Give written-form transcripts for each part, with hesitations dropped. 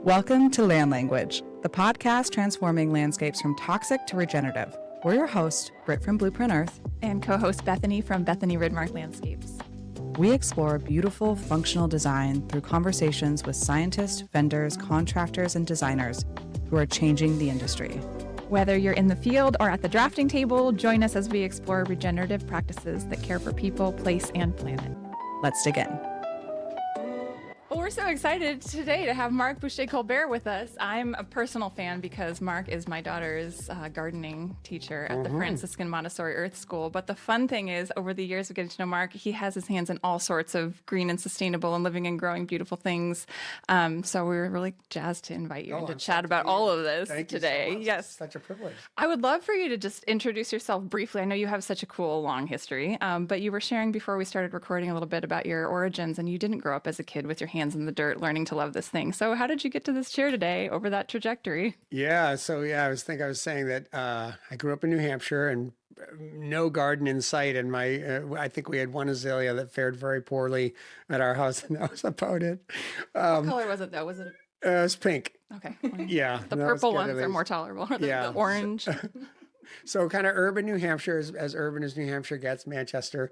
Welcome to Land Language, the podcast transforming landscapes from toxic to regenerative. We're your host, Brit from Blueprint Earth, and co-host Bethany from Bethany Rydmark Landscapes. We explore beautiful, functional design through conversations with scientists, vendors, contractors, and designers who are changing the industry. Whether you're in the field or at the drafting table, join us as we explore regenerative practices that care for people, place, and planet. Let's dig in. Well, we're so excited today to have Marc Boucher-Colbert with us. I'm a personal fan because Marc is my daughter's gardening teacher at the Franciscan Montessori Earth School. But the fun thing is, over the years of getting to know Marc, he has his hands in all sorts of green and sustainable and living and growing beautiful things. So we're really jazzed to invite you and to chat about all of this today. You so much. Yes, It's such a privilege. I would love for you to just introduce yourself briefly. I know you have such a cool, long history, but you were sharing before we started recording a little bit about your origins, and you didn't grow up as a kid with your hands in the dirt learning to love this thing. So how did you get to this chair today over that trajectory? I was saying that I grew up in New Hampshire and no garden in sight. And I think we had one azalea that fared very poorly at our house, and that was about it. What color was it though? Was it? It was pink. Okay. Yeah. The purple ones are more tolerable. The orange. So kind of urban New Hampshire, as urban as New Hampshire gets, Manchester.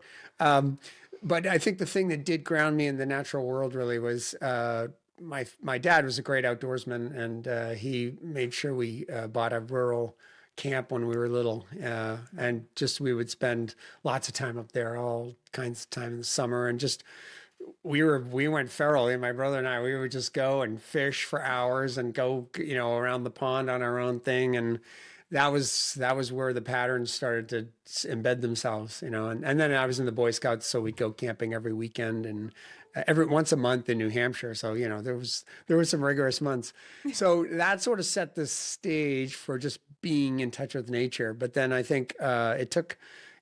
But I think the thing that did ground me in the natural world really was my dad was a great outdoorsman, and he made sure we bought a rural camp when we were little, and just we would spend lots of time up there, all kinds of time in the summer, and just we went feral. And my brother and I, we would just go and fish for hours and go around the pond on our own thing, and that was where the patterns started to embed themselves, and then I was in the Boy Scouts, so we'd go camping every weekend and once a month in New Hampshire. So, there were some rigorous months. So that sort of set the stage for just being in touch with nature. But then I think it took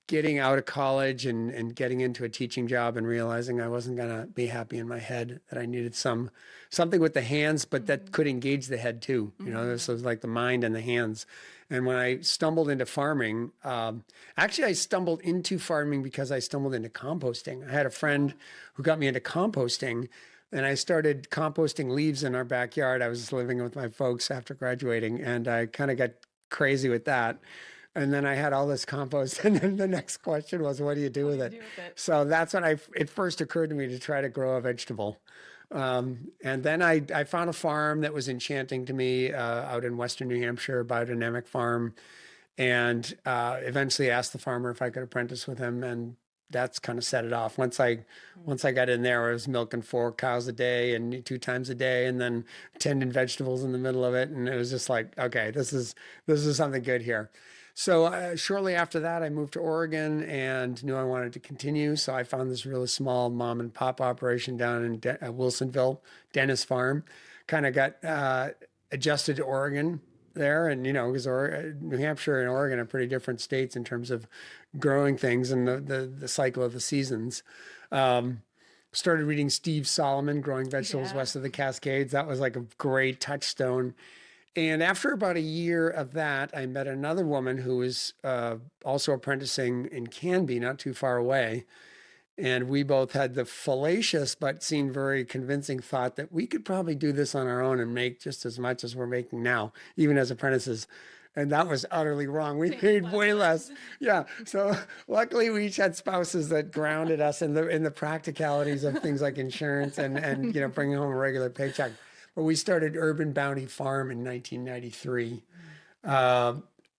getting out of college and getting into a teaching job and realizing I wasn't going to be happy in my head, that I needed something with the hands, but that could engage the head too. This was like the mind and the hands. And when I stumbled into farming, actually I stumbled into farming because I stumbled into composting. I had a friend who got me into composting, and I started composting leaves in our backyard. I was living with my folks after graduating, and I kind of got crazy with that. And then I had all this compost, and then the next question was, what do you do with it? So that's when it first occurred to me to try to grow a vegetable. And then I found a farm that was enchanting to me out in Western New Hampshire, a biodynamic farm, and eventually asked the farmer if I could apprentice with him, and that's kind of set it off. Once I got in there, I was milking 4 cows a day and 2 times a day, and then tending vegetables in the middle of it, and it was just like, okay, this is something good here. So shortly after that, I moved to Oregon and knew I wanted to continue. So I found this really small mom and pop operation down in Wilsonville, Dennis Farm. Kind of got adjusted to Oregon there. And, because New Hampshire and Oregon are pretty different states in terms of growing things and the cycle of the seasons. Started reading Steve Solomon, Growing Vegetables West of the Cascades. That was like a great touchstone. And after about a year of that, I met another woman who was also apprenticing in Canby, not too far away. And we both had the fallacious but seemed very convincing thought that we could probably do this on our own and make just as much as we're making now, even as apprentices. And that was utterly wrong. We paid way less. Yeah. So luckily we each had spouses that grounded us in the practicalities of things like insurance and bringing home a regular paycheck. But we started Urban Bounty Farm in 1993.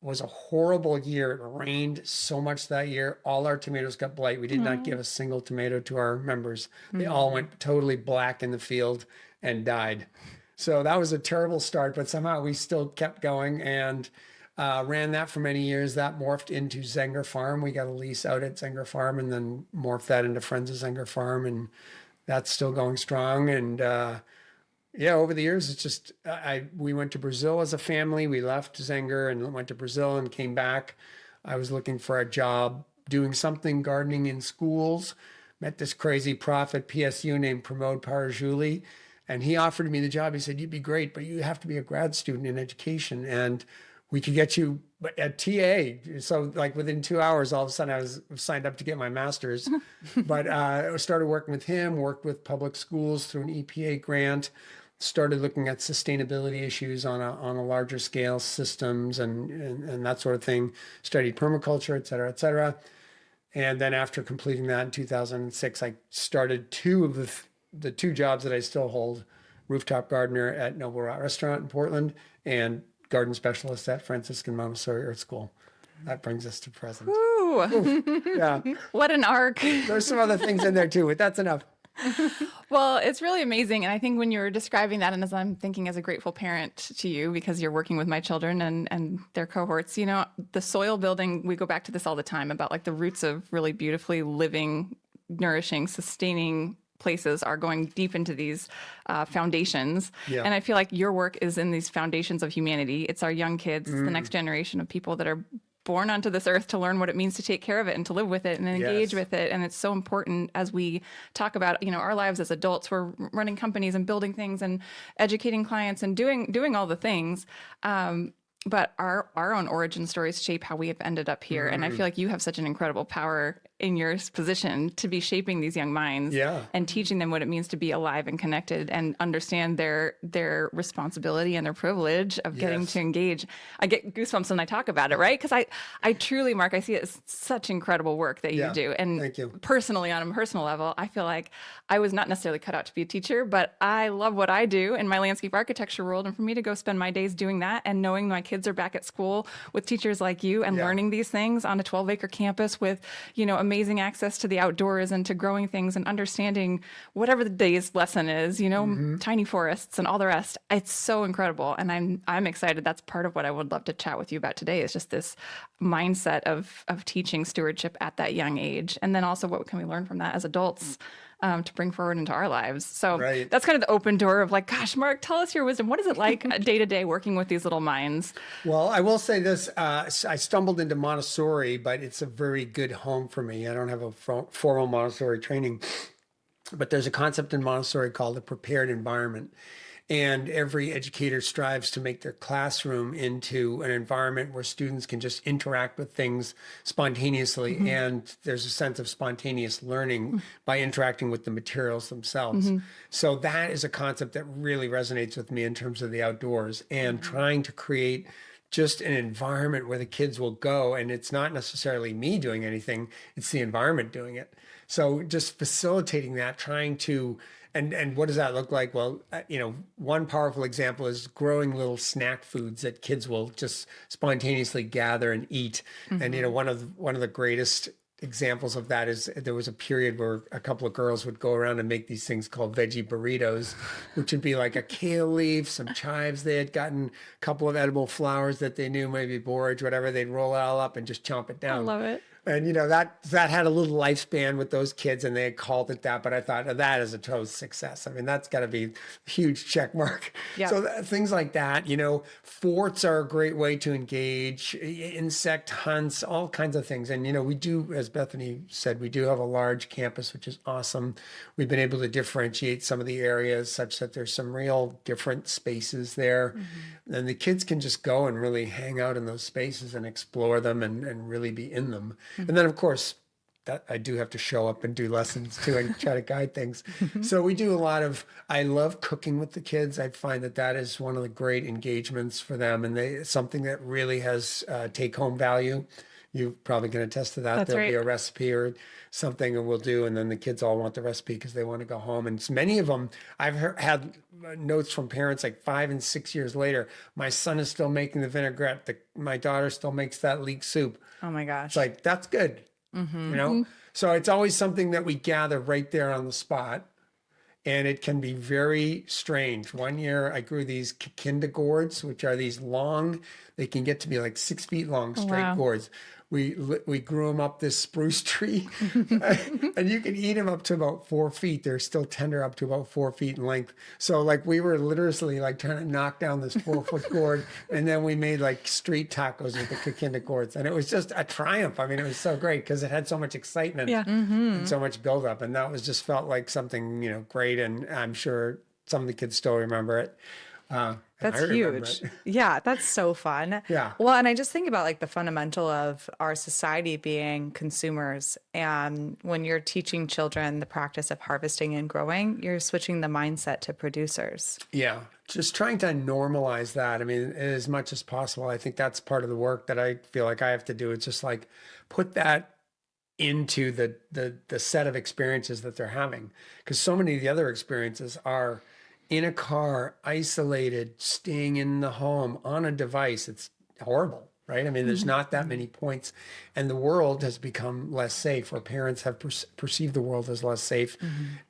Was a horrible year. It rained so much that year. All our tomatoes got blight. We did not give a single tomato to our members. They all went totally black in the field and died. So that was a terrible start, but somehow we still kept going and ran that for many years. That morphed into Zenger Farm. We got a lease out at Zenger Farm and then morphed that into Friends of Zenger Farm, and that's still going strong. And over the years, it's just, we went to Brazil as a family. We left Zenger and went to Brazil and came back. I was looking for a job doing something gardening in schools. Met this crazy prof at PSU named Pramod Parajuli, and he offered me the job. He said, you'd be great, but you have to be a grad student in education, and we could get you a TA. So like within 2 hours, all of a sudden I was signed up to get my master's. But I started working with him, worked with public schools through an EPA grant. started looking at sustainability issues on a larger scale, systems and that sort of thing, studied permaculture, et cetera, et cetera. And then after completing that in 2006, I started two of the two jobs that I still hold, rooftop gardener at Noble Rot Restaurant in Portland and garden specialist at Franciscan Montessori Earth School. That brings us to present. Ooh. Oof, yeah. What an arc. There's some other things in there too, but that's enough. Well, it's really amazing. And I think when you were describing that, and as I'm thinking as a grateful parent to you, because you're working with my children and their cohorts, you know, the soil building, we go back to this all the time about like the roots of really beautifully living, nourishing, sustaining places are going deep into these foundations. Yeah. And I feel like your work is in these foundations of humanity. It's our young kids, it's the next generation of people that are born onto this earth to learn what it means to take care of it and to live with it and engage with it. And it's so important as we talk about, you know, our lives as adults. We're running companies and building things and educating clients and doing all the things. But our own origin stories shape how we have ended up here. And I feel like you have such an incredible power in your position to be shaping these young minds and teaching them what it means to be alive and connected and understand their responsibility and their privilege of getting to engage. I get goosebumps when I talk about it, right? Because I truly, Mark, I see it as such incredible work that you do. And Thank you. Personally, on a personal level, I feel like I was not necessarily cut out to be a teacher, but I love what I do in my landscape architecture world. And for me to go spend my days doing that and knowing my kids are back at school with teachers like you and learning these things on a 12-acre campus with, you know, amazing access to the outdoors and to growing things and understanding whatever the day's lesson is, you know, tiny forests and all the rest. It's so incredible. And I'm excited. That's part of what I would love to chat with you about today is just this mindset of teaching stewardship at that young age. And then also what can we learn from that as adults to bring forward into our lives. So that's kind of the open door of like, gosh, Mark, tell us your wisdom. What is it like day to day working with these little minds? Well, I will say this, I stumbled into Montessori, but it's a very good home for me. I don't have a formal Montessori training, but there's a concept in Montessori called a prepared environment. And every educator strives to make their classroom into an environment where students can just interact with things spontaneously. And there's a sense of spontaneous learning by interacting with the materials themselves. So that is a concept that really resonates with me in terms of the outdoors and trying to create just an environment where the kids will go. And it's not necessarily me doing anything, it's the environment doing it. So just facilitating that, trying to and what does that look like? Well, you know, one powerful example is growing little snack foods that kids will just spontaneously gather and eat. And you know, one of the greatest examples of that is there was a period where a couple of girls would go around and make these things called veggie burritos, which would be like a kale leaf, some chives they had gotten, a couple of edible flowers that they knew, maybe borage, whatever. They'd roll it all up and just chomp it down. I love it. And, you know, that had a little lifespan with those kids and they had called it that. But I thought, oh, that is a total success. I mean, that's got to be a huge check mark. Yep. So things like that, you know, forts are a great way to engage, insect hunts, all kinds of things. And, you know, we do, as Bethany said, we do have a large campus, which is awesome. We've been able to differentiate some of the areas such that there's some real different spaces there. And the kids can just go and really hang out in those spaces and explore them and really be in them. And then, of course, that I do have to show up and do lessons too and try to guide things. So we do a lot of, I love cooking with the kids. I find that is one of the great engagements for them. And something that really has take-home value. You probably can attest to that. That's There'll right. be a recipe or something and we'll do. And then the kids all want the recipe because they want to go home. And many of them, I've had notes from parents like 5 and 6 years later. My son is still making the vinaigrette. My daughter still makes that leek soup. Oh my gosh. It's like, that's good. You know? So it's always something that we gather right there on the spot. And it can be very strange. One year I grew these kikinda gourds, which are these long, they can get to be like 6 feet long, straight gourds. We grew them up this spruce tree and you can eat them up to about 4 feet. They're still tender up to about 4 feet in length. So like we were literally like trying to knock down this 4-foot gourd. And then we made like street tacos with the kikinda gourds. And it was just a triumph. I mean, it was so great because it had so much excitement and so much buildup. And that was just felt like something, you know, great. And I'm sure some of the kids still remember it. That's I remember huge. it. Yeah, that's so fun. Yeah. Well, and I just think about like the fundamental of our society being consumers. And when you're teaching children the practice of harvesting and growing, you're switching the mindset to producers. Yeah, just trying to normalize that. I mean, as much as possible. I think that's part of the work that I feel like I have to do. It's just like put that into the set of experiences that they're having, because so many of the other experiences are in a car, isolated, staying in the home on a device. It's horrible, right? I mean, there's not that many points, and the world has become less safe, or parents have perceived the world as less safe,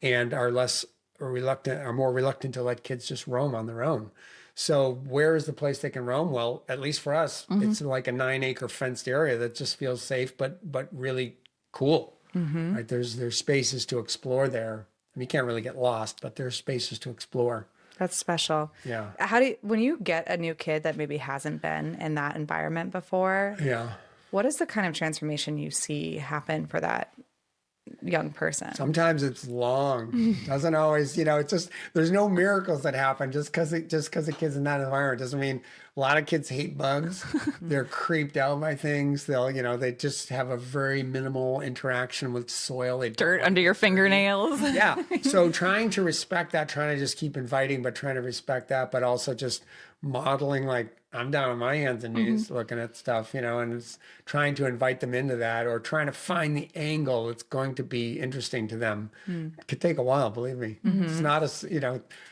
and are more reluctant to let kids just roam on their own. So where is the place they can roam? Well, at least for us, it's like a 9-acre fenced area that just feels safe, but really cool, right? There's spaces to explore there. I mean, you can't really get lost, but there's spaces to explore. That's special. Yeah. When you get a new kid that maybe hasn't been in that environment before, Yeah. what is the kind of transformation you see happen for that young person? Sometimes it's long. Doesn't always, it's just, there's no miracles that happen just because a kid's in that environment. Doesn't mean a lot of kids hate bugs. They're creeped out by things. They just have a very minimal interaction with soil. Dirt under your fingernails. Yeah. So trying to respect that, trying to just keep inviting, but trying to respect that, but also just modeling, like, I'm down on my hands and knees looking at stuff, and it's trying to invite them into that, or trying to find the angle that's going to be interesting to them. It could take a while, believe me. It's not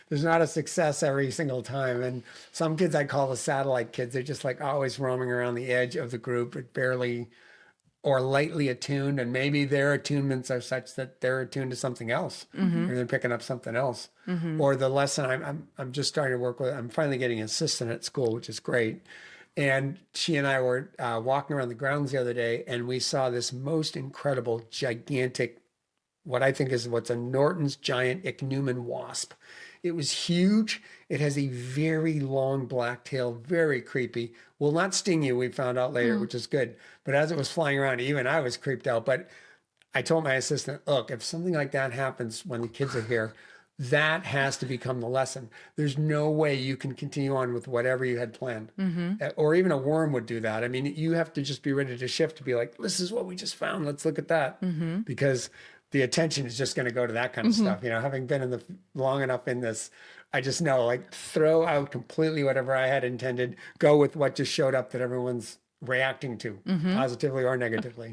there's not a success every single time. And some kids I call the satellite kids. They're just like always roaming around the edge of the group, but barely or lightly attuned, and maybe their attunements are such that they're attuned to something else, or they're picking up something else. Or the lesson I'm just starting to work with. I'm finally getting an assistant at school, which is great. And she and I were walking around the grounds the other day, and we saw this most incredible, gigantic, what's a Norton's giant ichneumon wasp. It was huge. It has a very long black tail, very creepy. Will not sting you, we found out later, which is good. But as it was flying around, even I was creeped out. But I told my assistant, look, if something like that happens when the kids are here, that has to become the lesson. There's no way you can continue on with whatever you had planned. Or even a worm would do that. I mean, you have to just be ready to shift, to be like, this is what we just found. Let's look at that. Because the attention is just going to go to that kind of stuff. Having been long enough in this, I just know, like, throw out completely whatever I had intended, go with what just showed up that everyone's reacting to, positively or negatively.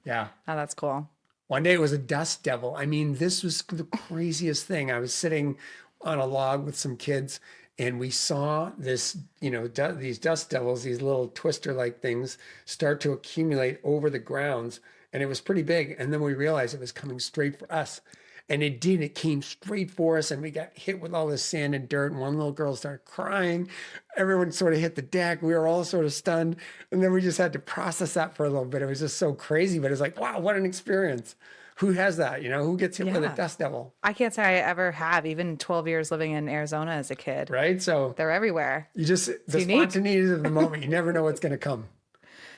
Yeah. Oh, that's cool. One day it was a dust devil. I mean, this was the craziest thing. I was sitting on a log with some kids, and we saw this, these dust devils, these little twister-like things, start to accumulate over the grounds. And it was pretty big. And then we realized it was coming straight for us. And it did. It came straight for us. And we got hit with all this sand and dirt. And one little girl started crying. Everyone sort of hit the deck. We were all sort of stunned. And then we just had to process that for a little bit. It was just so crazy. But it's like, wow, what an experience. Who has that? Who gets hit with a dust devil? I can't say I ever have, even 12 years living in Arizona as a kid. Right? So they're everywhere. The spontaneity of the moment, you never know what's going to come.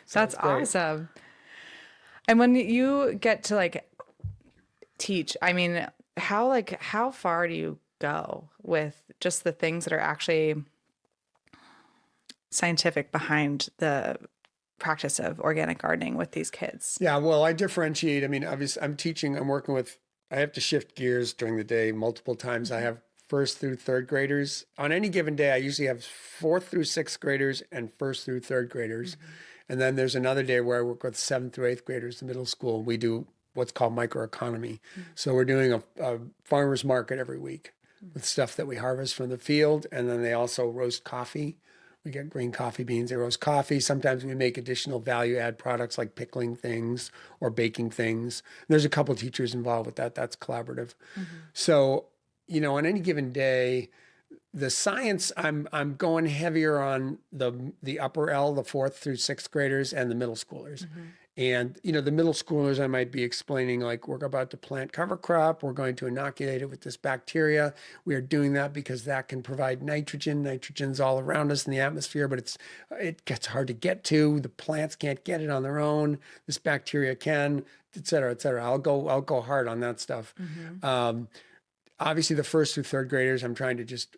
So that's awesome. And when you get to teach, I mean, how far do you go with just the things that are actually scientific behind the practice of organic gardening with these kids? Yeah, well, I differentiate. I mean, obviously I have to shift gears during the day multiple times. I have first through third graders. On any given day, I usually have fourth through sixth graders and first through third graders. And then there's another day where I work with seventh through eighth graders in middle school. We do what's called microeconomy. So we're doing a farmer's market every week with stuff that we harvest from the field. And then they also roast coffee. We get green coffee beans, they roast coffee. Sometimes we make additional value add products like pickling things or baking things. There's a couple teachers involved with that. That's collaborative. So, on any given day, the science, I'm going heavier on the upper L, the fourth through sixth graders, and the middle schoolers. And, the middle schoolers, I might be explaining, like, we're about to plant cover crop. We're going to inoculate it with this bacteria. We are doing that because that can provide nitrogen. Nitrogen's all around us in the atmosphere, but it gets hard to get to. The plants can't get it on their own. This bacteria can, et cetera, et cetera. I'll go hard on that stuff. Obviously, the first through third graders, I'm trying to just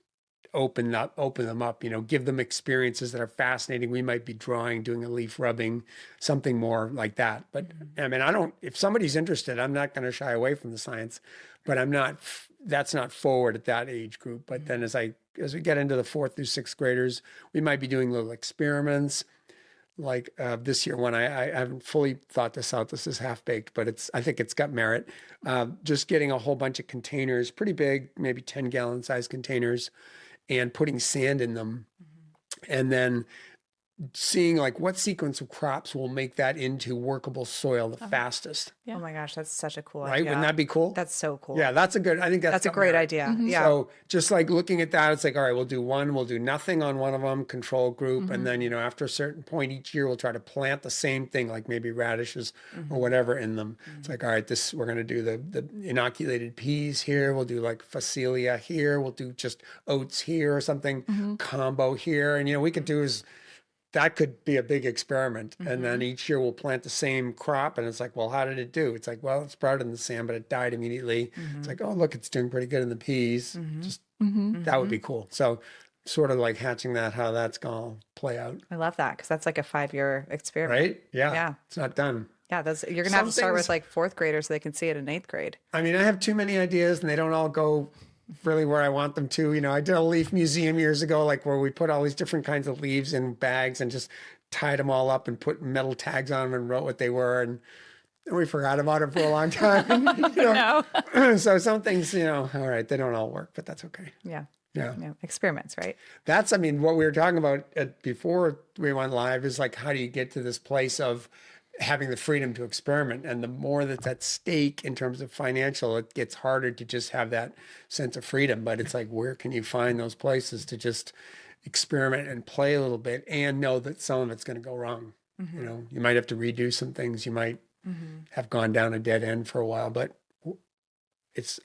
open them up, give them experiences that are fascinating. We might be drawing, doing a leaf rubbing, something more like that. But I mean, if somebody's interested, I'm not going to shy away from the science, but that's not forward at that age group. But then as we get into the 4th through 6th graders, we might be doing little experiments. Like this year one, I haven't fully thought this out. This is half baked, but I think it's got merit. Just getting a whole bunch of containers, pretty big, maybe 10-gallon size containers, and putting sand in them. And then seeing like what sequence of crops will make that into workable soil the fastest. Yeah. Oh my gosh, that's such a cool Right? idea. Wouldn't that be cool? That's so cool. Yeah, I think that's a great idea. Yeah. So just like looking at that, it's like, all right, we'll do nothing on one of them, control group. And then, after a certain point each year, we'll try to plant the same thing, like maybe radishes or whatever in them. It's like, all right, we're going to do the inoculated peas here. We'll do like Phacelia here. We'll do just oats here or something, combo here. And, we could do that could be a big experiment. And then each year we'll plant the same crop. And it's like, well, how did it do? It's like, well, it sprouted in the sand, but it died immediately. It's like, oh, look, it's doing pretty good in the peas. Just that would be cool. So sort of like hatching how that's going to play out. I love that because that's like a 5-year experiment. Right? Yeah. Yeah. It's not done. Yeah, you're going to have to start with like 4th graders so they can see it in 8th grade. I mean, I have too many ideas and they don't all go really where I want them to. I did a leaf museum years ago, like where we put all these different kinds of leaves in bags and just tied them all up and put metal tags on them and wrote what they were. And we forgot about it for a long time. So some things, all right, they don't all work, but that's okay. Yeah. Yeah. Experiments, right? That's, what we were talking about before we went live is like, how do you get to this place of having the freedom to experiment? And the more that's at stake in terms of financial, it gets harder to just have that sense of freedom. But it's like, where can you find those places to just experiment and play a little bit and know that some of it's going to go wrong? You might have to redo some things. You might have gone down a dead end for a while, but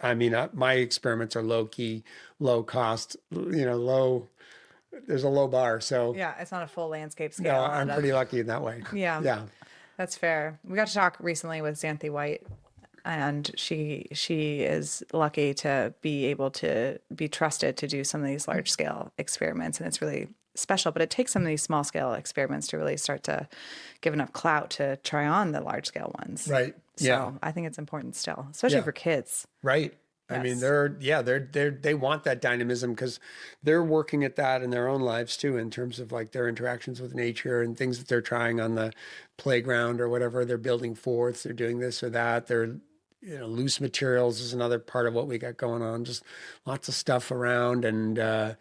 my experiments are low key, low cost, low. There's a low bar. So yeah, it's not a full landscape scale. No, I'm pretty lucky in that way. Yeah. Yeah. That's fair. We got to talk recently with Xanthi White, and she is lucky to be able to be trusted to do some of these large scale experiments, and it's really special. But it takes some of these small scale experiments to really start to give enough clout to try on the large scale ones. Right. So I think it's important still, especially for kids. Right. Yes. I mean, they want that dynamism because they're working at that in their own lives too, in terms of like their interactions with nature and things that they're trying on the playground or whatever. They're building forts, they're doing this or that. They're, loose materials is another part of what we got going on. Just lots of stuff around, and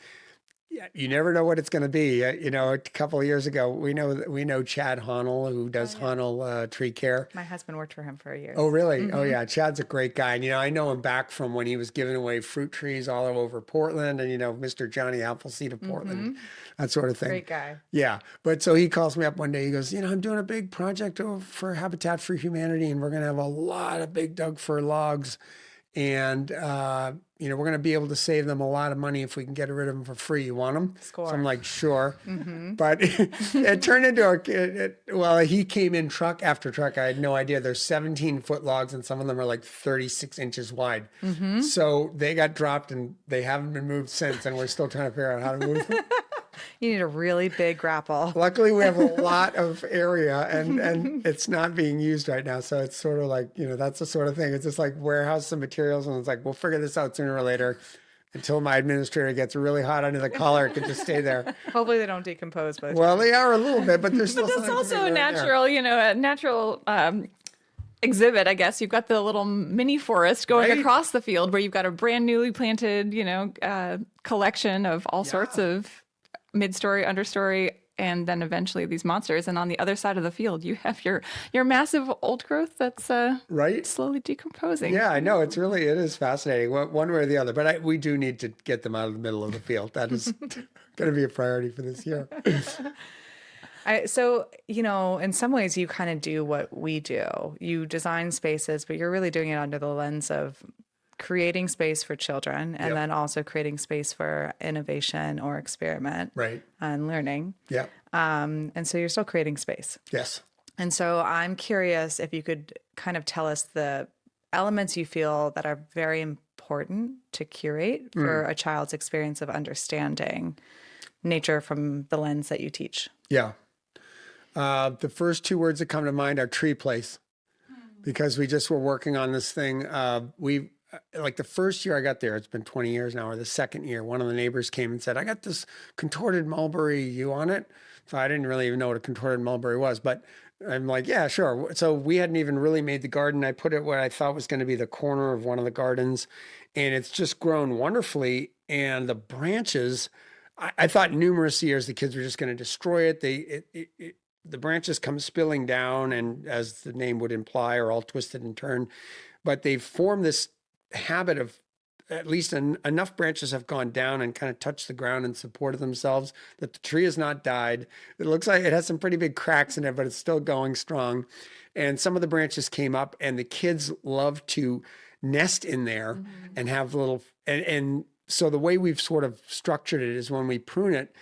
you never know what it's going to be. A couple of years ago, we know Chad Honnell, who does Honnell Tree Care. My husband worked for him for a year. Oh, really? Oh, yeah. Chad's a great guy. And, I know him back from when he was giving away fruit trees all over Portland and, Mr. Johnny Appleseed of Portland, that sort of thing. Great guy. Yeah. But so he calls me up one day. He goes, I'm doing a big project for Habitat for Humanity, and we're going to have a lot of big Doug fir logs. And, we're going to be able to save them a lot of money if we can get rid of them for free. You want them? Score. So I'm like, sure. But it turned into he came in truck after truck. I had no idea. There's 17-foot logs, and some of them are like 36 inches wide. So they got dropped, and they haven't been moved since, and we're still trying to figure out how to move them. You need a really big grapple. Luckily, we have a lot of area, and it's not being used right now. So it's sort of like, that's the sort of thing. It's just like warehouse some materials, and it's like, we'll figure this out sooner or later. Until my administrator gets really hot under the collar, it could just stay there. Hopefully they don't decompose. Well, they are a little bit, but there's still. But that's also a natural, a natural exhibit, I guess. You've got the little mini forest going across the field where you've got a brand newly planted, collection of all sorts of mid-story, understory, and then eventually these monsters. And on the other side of the field, you have your massive old growth that's slowly decomposing. Yeah, I know. It is fascinating, one way or the other. But we do need to get them out of the middle of the field. That is going to be a priority for this year. So, in some ways you kind of do what we do. You design spaces, but you're really doing it under the lens of creating space for children and then also creating space for innovation or experiment and learning. Yeah. And so you're still creating space. Yes. And so I'm curious if you could kind of tell us the elements you feel that are very important important to curate for a child's experience of understanding nature from the lens that you teach? Yeah. The first two words that come to mind are tree place, because we just were working on this thing. Like the first year I got there, it's been 20 years now, or the second year, one of the neighbors came and said, I got this contorted mulberry, you want it? So I didn't really even know what a contorted mulberry was, but I'm like, yeah, sure. So we hadn't even really made the garden. I put it where I thought was going to be the corner of one of the gardens, and it's just grown wonderfully. And the branches, I thought numerous years the kids were just going to destroy it. The branches come spilling down, and as the name would imply, are all twisted and turned. But they've formed this habit of, at least enough branches have gone down and kind of touched the ground and supported themselves, that the tree has not died. It looks like it has some pretty big cracks in it, but it's still going strong. And some of the branches came up, and the kids love to nest in there and have little, and so the way we've sort of structured it is when we prune it,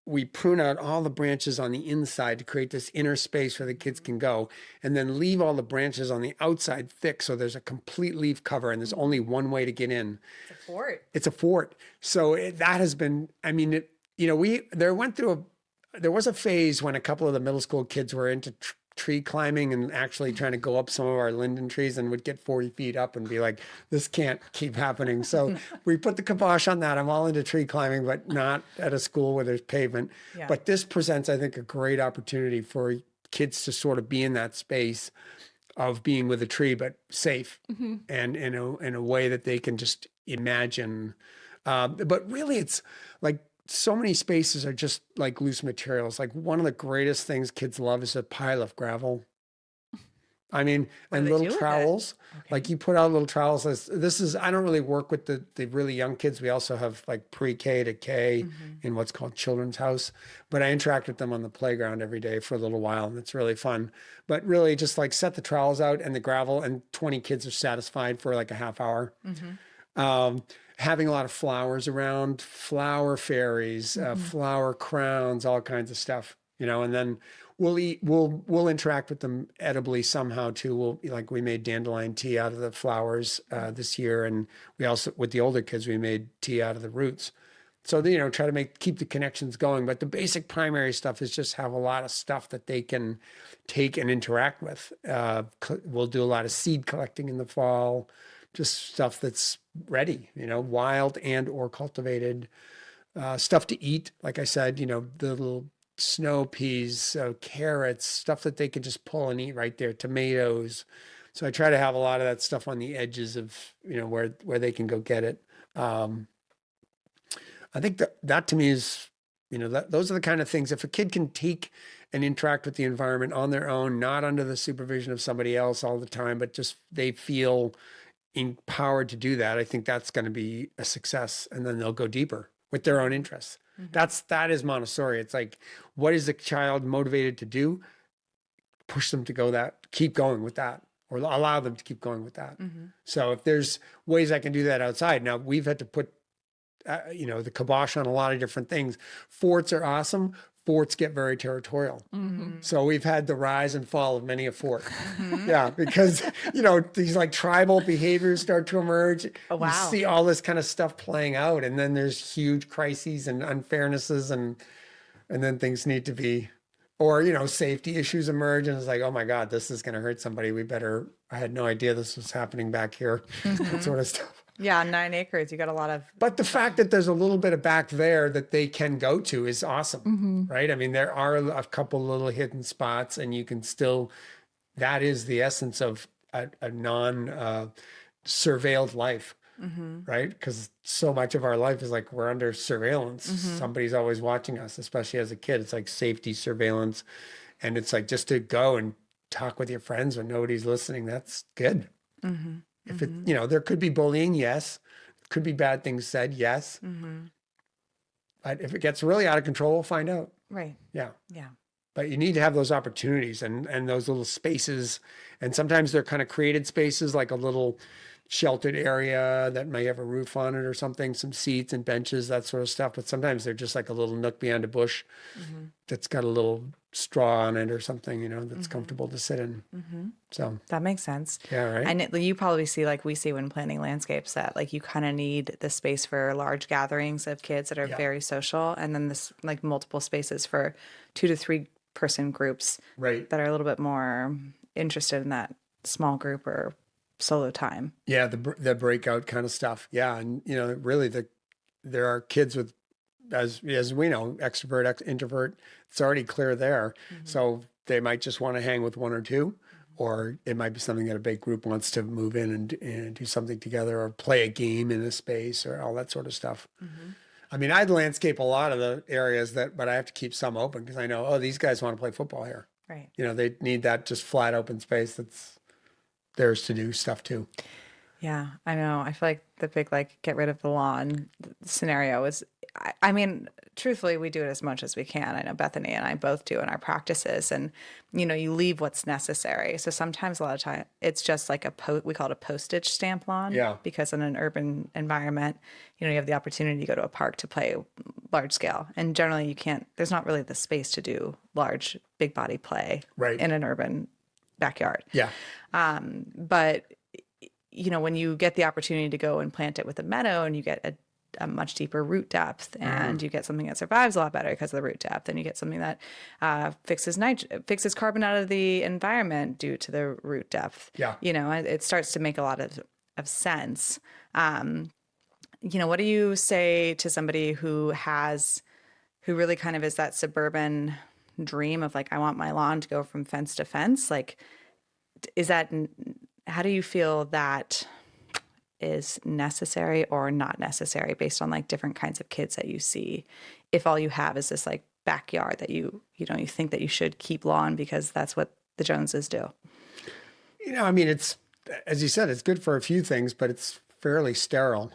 we prune out all the branches on the inside to create this inner space where the kids can go, and then leave all the branches on the outside thick. So there's a complete leaf cover, and there's only one way to get in. It's a fort. It's a fort. So that has been, I mean, there was a phase when a couple of the middle school kids were into tree climbing and actually trying to go up some of our linden trees, and would get 40 feet up and be like, this can't keep happening. So we put the kibosh on that. I'm all into tree climbing, but not at a school where there's pavement. Yeah. But this presents, I think, a great opportunity for kids to sort of be in that space of being with a tree, but safe and in a way that they can just imagine. But really, it's like, so many spaces are just like loose materials. Like, one of the greatest things kids love is a pile of gravel. I mean, and little trowels. Like, you put out little trowels. I don't really work with the really young kids. We also have like pre-K to K in what's called Children's House, but I interact with them on the playground every day for a little while, and it's really fun. But really, just like set the trowels out and the gravel, and 20 kids are satisfied for like a half hour. Having a lot of flowers around, flower fairies, flower crowns, all kinds of stuff, and then we'll interact with them edibly somehow too. We made dandelion tea out of the flowers this year. And we also, with the older kids, we made tea out of the roots. So, try to keep the connections going. But the basic primary stuff is just have a lot of stuff that they can take and interact with. We'll do a lot of seed collecting in the fall, just stuff that's ready, wild and or cultivated, stuff to eat. Like I said, the little snow peas, carrots, stuff that they can just pull and eat right there, tomatoes. So I try to have a lot of that stuff on the edges of, where they can go get it. I think that to me is, those are the kind of things, if a kid can take and interact with the environment on their own, not under the supervision of somebody else all the time, but just they feel empowered to do that, I think that's going to be a success. And then they'll go deeper with their own interests. That is Montessori. It's like, what is the child motivated to do? Push them to keep going with that, or allow them to keep going with that. So if there's ways I can do that outside, now we've had to put, the kibosh on a lot of different things. Forts are awesome. Forts get very territorial. So we've had the rise and fall of many a fort. Yeah, because, these like tribal behaviors start to emerge. Oh, wow. You see all this kind of stuff playing out, and then there's huge crises and unfairnesses, and then things need to be, or, safety issues emerge, and it's like, oh my God, this is going to hurt somebody. I had no idea this was happening back here, that sort of stuff. Yeah, 9 acres. You got a lot of. But the fact that there's a little bit of back there that they can go to is awesome, right? I mean, there are a couple little hidden spots, and you can still. That is the essence of a non-surveilled life, right? Because so much of our life is like we're under surveillance. Somebody's always watching us, especially as a kid. It's like safety surveillance, and it's like just to go and talk with your friends when nobody's listening. That's good. If it, there could be bullying, yes. Could be bad things said, yes. But if it gets really out of control, we'll find out. Right. Yeah. Yeah. But you need to have those opportunities and those little spaces. And sometimes they're kind of created spaces, like a little sheltered area that may have a roof on it or something, some seats and benches, that sort of stuff. But sometimes they're just like a little nook behind a bush that's got a little straw on it or something, that's comfortable to sit in. So That makes sense. yeah, right. And you probably see, like we see when planting landscapes, that like you kind of need the space for large gatherings of kids that are very social, and then this like multiple spaces for 2 to 3 person groups Right. that are a little bit more interested in that small group or solo time. Yeah, the breakout kind of stuff. Yeah, and really there are kids with, as we know, extrovert, introvert. It's already clear there. So they might just want to hang with 1 or 2, or it might be something that a big group wants to move in and do something together, or play a game in a space, or all that sort of stuff. I mean, I'd landscape a lot of the areas but I have to keep some open because I know, oh, these guys want to play football here. Right. They need that just flat open space that's theirs to do stuff too. Yeah, I know. I feel like the big like get rid of the lawn scenario is, I mean, truthfully, we do it as much as we can. I know Bethany and I both do in our practices, and you leave what's necessary. So sometimes a lot of time it's just like we call it a postage stamp lawn. Yeah. Because in an urban environment, you have the opportunity to go to a park to play large scale, and generally you can't. There's not really the space to do large, big body play in an urban backyard. Yeah. But when you get the opportunity to go and plant it with a meadow, and you get a much deeper root depth, and you get something that survives a lot better because of the root depth, and you get something that fixes carbon out of the environment due to the root depth. Yeah. It starts to make a lot of sense. What do you say to somebody who really kind of is that suburban dream of like, I want my lawn to go from fence to fence? Like, how do you feel that is necessary or not necessary based on like different kinds of kids that you see? If all you have is this like backyard that you think that you should keep lawn because that's what the Joneses do. I mean, it's, as you said, it's good for a few things, but it's fairly sterile.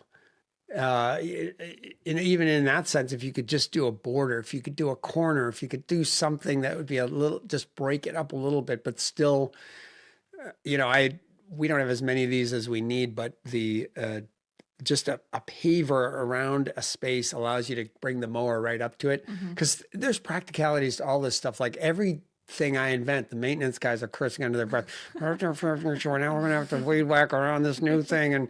Even in that sense, if you could just do a border, if you could do a corner, if you could do something that would be just break it up a little bit, but still, we don't have as many of these as we need, but just a paver around a space allows you to bring the mower right up to it. Because there's practicalities to all this stuff. Like everything I invent, the maintenance guys are cursing under their breath. Now we're going to have to weed whack around this new thing, and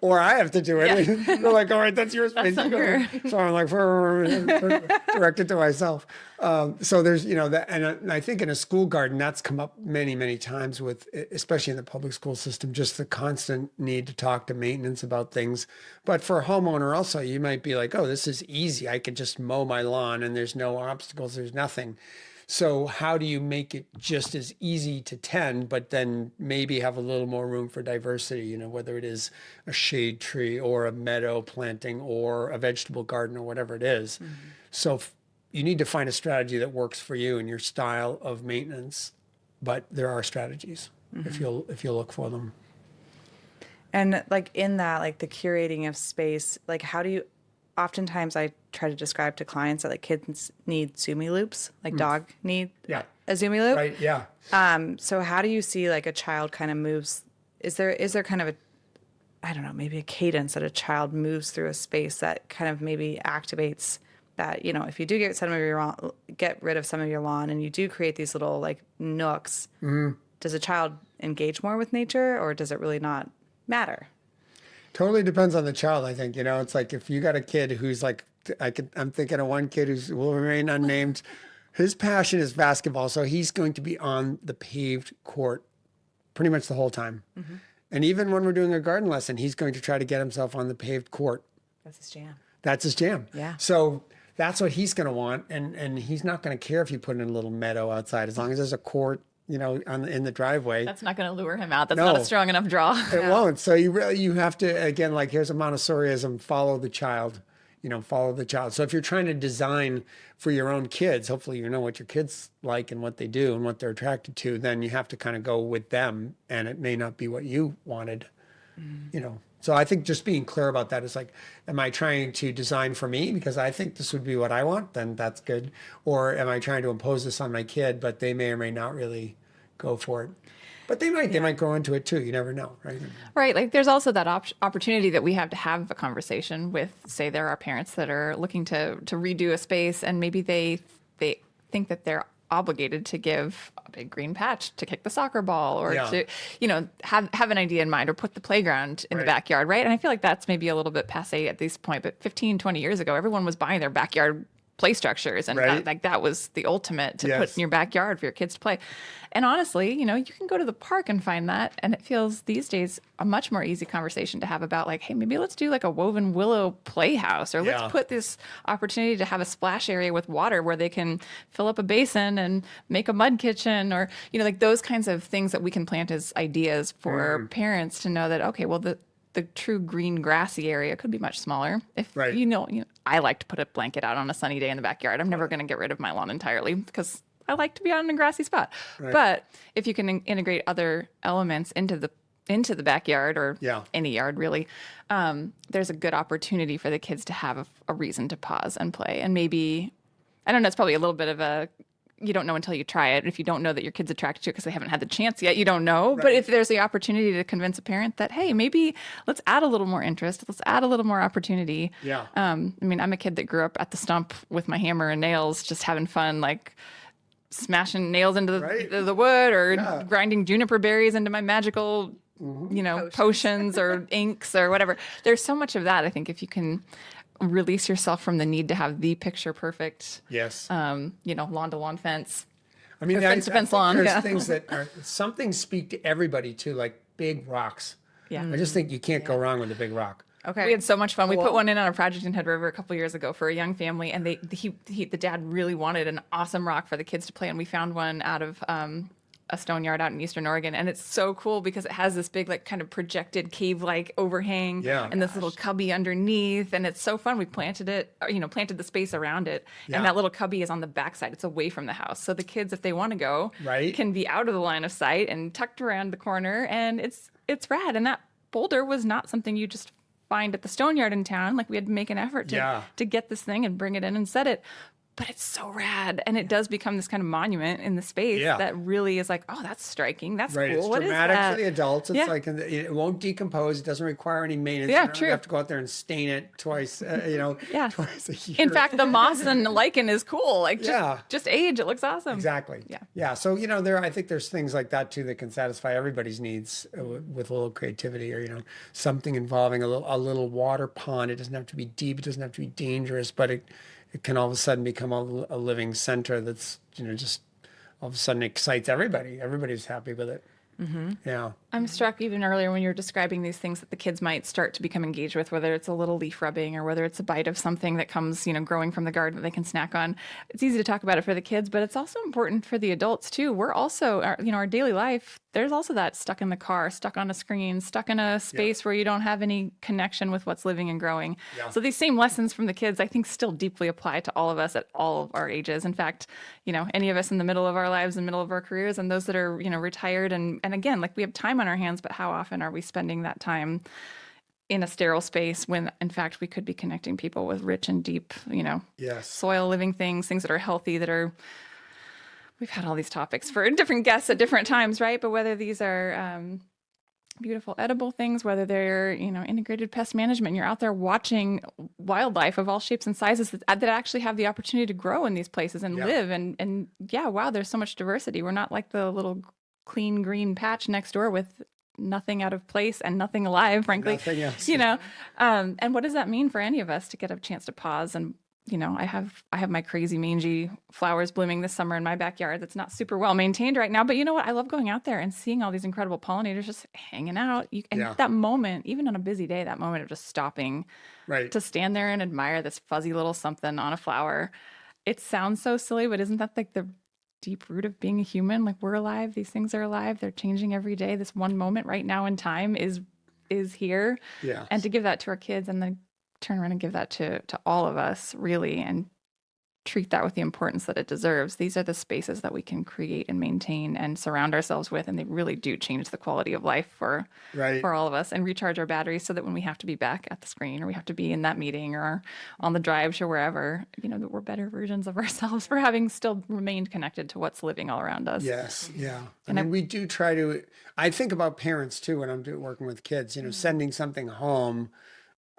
or I have to do it. Yeah. They're like, all right, that's your space. So I'm like, directed to myself. So there's, that, and I think in a school garden, that's come up many, many times with, especially in the public school system, just the constant need to talk to maintenance about things. But for a homeowner also, you might be like, oh, this is easy. I could just mow my lawn and there's no obstacles. There's nothing. So how do you make it just as easy to tend, but then maybe have a little more room for diversity, whether it is a shade tree or a meadow planting or a vegetable garden or whatever it is. So you need to find a strategy that works for you and your style of maintenance, but there are strategies if you'll look for them. And like in that, like the curating of space, like how do you, oftentimes I try to describe to clients that like kids need zoomy loops, like dog need a zoomy loop. Right. Yeah. So how do you see like a child kind of moves? Is there kind of I don't know, maybe a cadence that a child moves through a space that kind of maybe activates that, if you do get rid of some of your lawn and you do create these little like nooks, does a child engage more with nature, or does it really not matter? Totally depends on the child, I think. It's like if you got a kid who's like, I'm thinking of one kid who will remain unnamed. His passion is basketball, so he's going to be on the paved court pretty much the whole time. And even when we're doing a garden lesson, he's going to try to get himself on the paved court. That's his jam. That's his jam. Yeah. So that's what he's going to want, and he's not going to care if you put in a little meadow outside, as long as there's a court, in the driveway. That's not going to lure him out. That's not a strong enough draw. It won't. So you have to, again, like here's a Montessoriism, follow the child. Follow the child. So if you're trying to design for your own kids, hopefully you know what your kids like and what they do and what they're attracted to, then you have to kind of go with them, and it may not be what you wanted, So I think just being clear about that is like, am I trying to design for me because I think this would be what I want? Then that's good. Or am I trying to impose this on my kid, but they may or may not really go for it? But they might go into it too. You never know, right? Right. Like there's also that opportunity that we have to have a conversation with, say, there are parents that are looking to redo a space, and maybe they think that they're obligated to give a big green patch to kick the soccer ball, or to, have an idea in mind, or put the playground in the backyard. Right. And I feel like that's maybe a little bit passe at this point, but 15, 20 years ago, everyone was buying their backyard play structures, and that was the ultimate to put in your backyard for your kids to play. And honestly, you can go to the park and find that, and it feels these days a much more easy conversation to have about, like, hey, maybe let's do like a woven willow playhouse, or let's put this opportunity to have a splash area with water where they can fill up a basin and make a mud kitchen, or like those kinds of things that we can plant as ideas for parents to know that, okay, well, the true green grassy area could be much smaller. If I like to put a blanket out on a sunny day in the backyard. I'm never going to get rid of my lawn entirely because I like to be out in a grassy spot. But if you can integrate other elements into the backyard, or any yard really, there's a good opportunity for the kids to have a reason to pause and play. And maybe, I don't know, it's probably a little bit of you don't know until you try it. If you don't know that your kid's attracted to it because they haven't had the chance yet, you don't know. But if there's the opportunity to convince a parent that, hey, maybe let's add a little more interest, let's add a little more opportunity. I mean, I'm a kid that grew up at the stump with my hammer and nails, just having fun, like smashing nails into the wood, or grinding juniper berries into my magical, potions or inks or whatever. There's so much of that. I think if you can release yourself from the need to have the picture perfect, lawn to lawn fence. I mean, fence to fence lawn. There's things that are, some things speak to everybody too, like big rocks. I just think you can't go wrong with a big rock. Okay. We had so much fun. We put one in on a project in Head River a couple years ago for a young family, and the dad really wanted an awesome rock for the kids to play, and we found one out of a stone yard out in Eastern Oregon. And it's so cool because it has this big, like, kind of projected cave-like overhang, and this little cubby underneath. And it's so fun. We planted it, planted the space around it. And that little cubby is on the backside. It's away from the house. So the kids, if they want to go, can be out of the line of sight and tucked around the corner. And it's rad. And that boulder was not something you just find at the stone yard in town. Like, we had to make an effort to get this thing and bring it in and set it. But it's so rad, and it does become this kind of monument in the space that really is like, oh, that's striking. That's cool. It's what dramatic is that? for the adults. It's like it won't decompose. It doesn't require any maintenance. Yeah, you don't true. have to go out there and stain it twice. Twice a year. In fact, the moss and lichen is cool. Like, just age. It looks awesome. Exactly. Yeah. So I think there's things like that too that can satisfy everybody's needs with a little creativity, or something involving a little water pond. It doesn't have to be deep. It doesn't have to be dangerous, but it can all of a sudden become a living center that's, just all of a sudden excites everybody. Everybody's happy with it. Yeah. I'm struck even earlier when you were describing these things that the kids might start to become engaged with, whether it's a little leaf rubbing or whether it's a bite of something that comes, growing from the garden that they can snack on. It's easy to talk about it for the kids, but it's also important for the adults too. We're also, our daily life, there's also that stuck in the car, stuck on a screen, stuck in a space where you don't have any connection with what's living and growing. So these same lessons from the kids, I think, still deeply apply to all of us at all of our ages. In fact, any of us in the middle of our lives, in the middle of our careers, and those that are, retired. And again, like, we have time on our hands, but how often are we spending that time in a sterile space when, in fact, we could be connecting people with rich and deep, soil living things that are healthy, we've had all these topics for different guests at different times, right? But whether these are beautiful edible things, whether they're, integrated pest management, you're out there watching wildlife of all shapes and sizes that actually have the opportunity to grow in these places and live. And wow, there's so much diversity. We're not like the little clean green patch next door with nothing out of place and nothing alive, frankly. Nothing else. And what does that mean for any of us to get a chance to pause? And I have my crazy mangy flowers blooming this summer in my backyard that's not super well maintained right now, but you know what? I love going out there and seeing all these incredible pollinators just hanging out. That moment, even on a busy day, that moment of just stopping to stand there and admire this fuzzy little something on a flower. It sounds so silly, but isn't that like the deep root of being a human? Like, we're alive. These things are alive. They're changing every day. This one moment right now in time is here. Yeah. And to give that to our kids and then turn around and give that to all of us, really, and treat that with the importance that it deserves. These are the spaces that we can create and maintain and surround ourselves with, and they really do change the quality of life for all of us and recharge our batteries so that when we have to be back at the screen or we have to be in that meeting or on the drives or wherever, that we're better versions of ourselves for having still remained connected to what's living all around us. Yes, yeah. I mean, we do try to, I think about parents too when I'm working with kids, sending something home.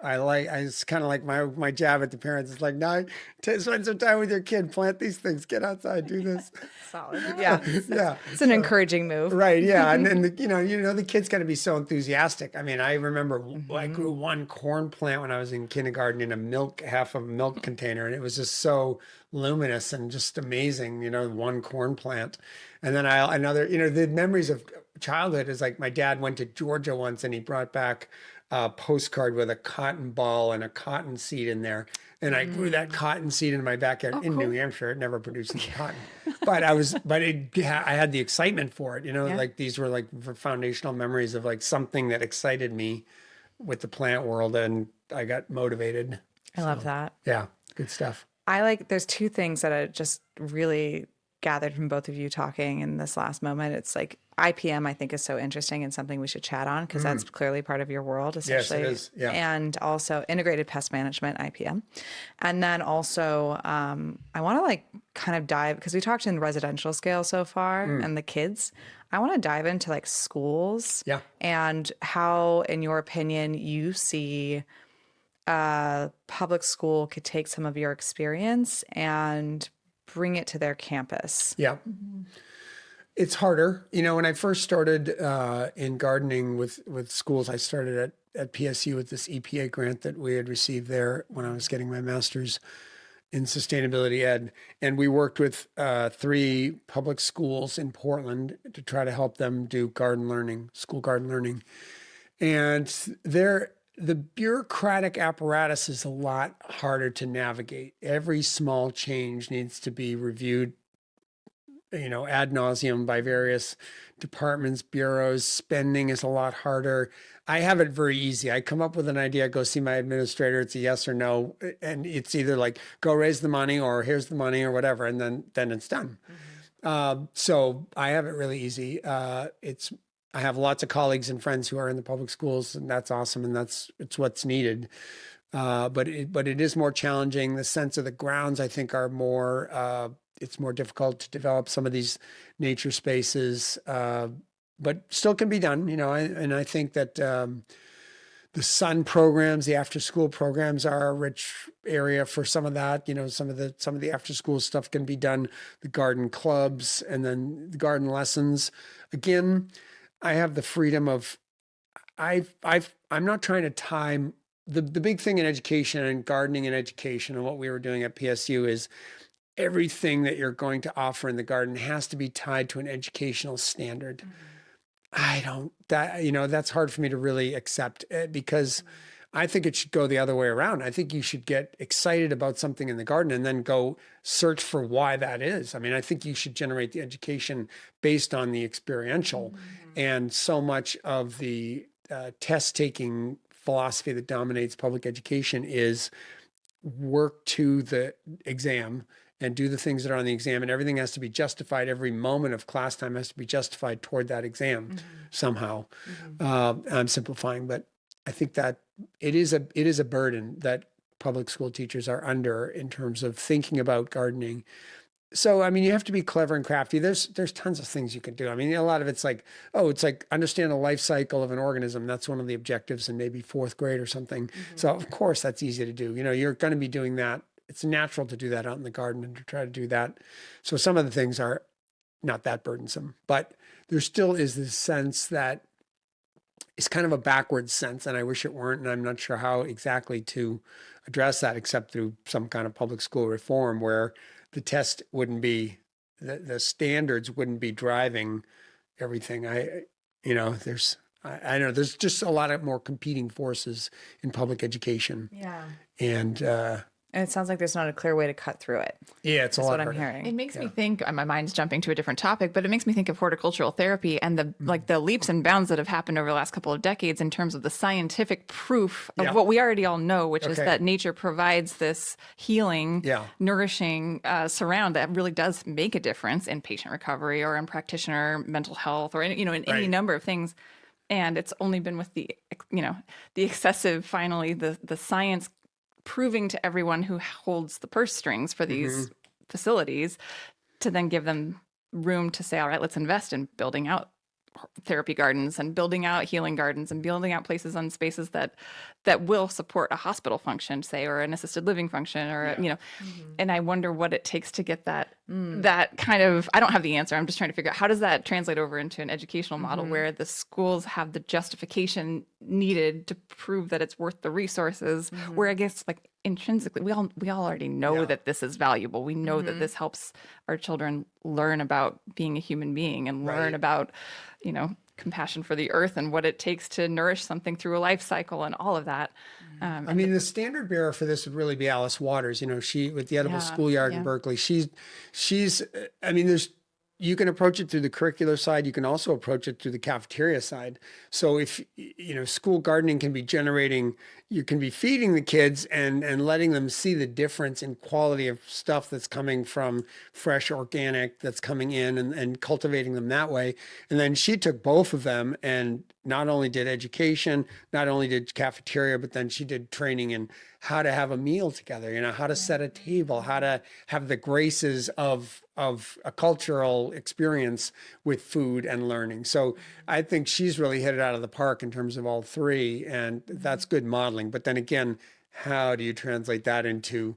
It's kind of like my jab at the parents. It's like, no, spend some time with your kid, plant these things, get outside, do this. Solid. Yeah. Yeah. It's an encouraging move. Right. Yeah. And then, the kid's got to be so enthusiastic. I mean, I remember I grew one corn plant when I was in kindergarten in half of a milk container. And it was just so luminous and just amazing, one corn plant. And then the memories of childhood is like my dad went to Georgia once and he brought back a postcard with a cotton ball and a cotton seed in there. And I grew that cotton seed in my backyard in New Hampshire. It never produced any cotton, but I had the excitement for it, like these were like foundational memories of like something that excited me with the plant world. And I got motivated. I love that. Yeah. Good stuff. There's two things that I just really gathered from both of you talking in this last moment. It's like IPM, I think, is so interesting and something we should chat on because that's clearly part of your world, especially. Yes, it is. Yeah. And also integrated pest management, IPM. And then also, I want to kind of dive, because we talked in residential scale so far and the kids. I want to dive into schools and how, in your opinion, you see public school could take some of your experience and bring it to their campus. Yeah. It's harder. When I first started in gardening with schools, I started at PSU with this EPA grant that we had received there when I was getting my master's in sustainability ed. And we worked with 3 public schools in Portland to try to help them do school garden learning. And the bureaucratic apparatus is a lot harder to navigate. Every small change needs to be reviewed, ad nauseum by various departments, bureaus. Spending is a lot harder. I have it very easy. I come up with an idea, go see my administrator. It's a yes or no. And it's either like, go raise the money or here's the money or whatever. And then it's done. So I have it really easy. I have lots of colleagues and friends who are in the public schools, and that's awesome, and it's what's needed. But it is more challenging. The sense of the grounds, I think, are more. It's more difficult to develop some of these nature spaces, but still can be done. And I think that the sun programs, the after school programs, are a rich area for some of that. Some of the after school stuff can be done. The garden clubs and then the garden lessons. Again, I have the freedom of, I'm not trying to time the big thing in education and gardening and education and what we were doing at PSU is everything that you're going to offer in the garden has to be tied to an educational standard. That's hard for me to really accept because I think it should go the other way around. I think you should get excited about something in the garden and then go search for why that is. I mean, I think you should generate the education based on the experiential. And so much of the test-taking philosophy that dominates public education is work to the exam and do the things that are on the exam, and everything has to be justified. Every moment of class time has to be justified toward that exam somehow. I'm simplifying, but I think that it is a burden that public school teachers are under in terms of thinking about gardening. So, I mean, you have to be clever and crafty. There's tons of things you can do. I mean, a lot of it's like understand the life cycle of an organism. That's one of the objectives in maybe 4th grade or something. So, of course, that's easy to do. You're going to be doing that. It's natural to do that out in the garden and to try to do that. So some of the things are not that burdensome, but there still is this sense that it's kind of a backwards sense, and I wish it weren't, and I'm not sure how exactly to address that except through some kind of public school reform where the test wouldn't be, the standards wouldn't be driving everything. I know there's just a lot of more competing forces in public education. Yeah. And And it sounds like there's not a clear way to cut through it. Yeah, it's a That's lot what I'm harder. hearing. It makes me think, my mind's jumping to a different topic, but it makes me think of horticultural therapy and the leaps and bounds that have happened over the last couple of decades in terms of the scientific proof of Yeah. what we already all know, which is Okay. that nature provides this healing, Yeah. nourishing surround that really does make a difference in patient recovery or in practitioner mental health or in any Right. number of things. And it's only been with the excessive, finally, the science proving to everyone who holds the purse strings for these facilities to then give them room to say, all right, let's invest in building out therapy gardens and building out healing gardens and building out places on spaces that will support a hospital function, say, or an assisted living function, or and I wonder what it takes to get that kind of, I don't have the answer. I'm just trying to figure out how does that translate over into an educational model where the schools have the justification needed to prove that it's worth the resources, where I guess like intrinsically we all already know that this is valuable. We know that this helps our children learn about being a human being and learn about compassion for the earth and what it takes to nourish something through a life cycle and all of that. I mean, the standard bearer for this would really be Alice Waters. She with the Edible Schoolyard in Berkeley. She's. I mean, you can approach it through the curricular side. You can also approach it through the cafeteria side. So if school gardening can be generating, you can be feeding the kids and letting them see the difference in quality of stuff that's coming from fresh organic that's coming in and cultivating them that way. And then she took both of them and not only did education, not only did cafeteria, but then she did training in how to have a meal together, how to set a table, how to have the graces of a cultural experience with food and learning. So I think she's really hit it out of the park in terms of all three, and that's good modeling. But then again, how do you translate that into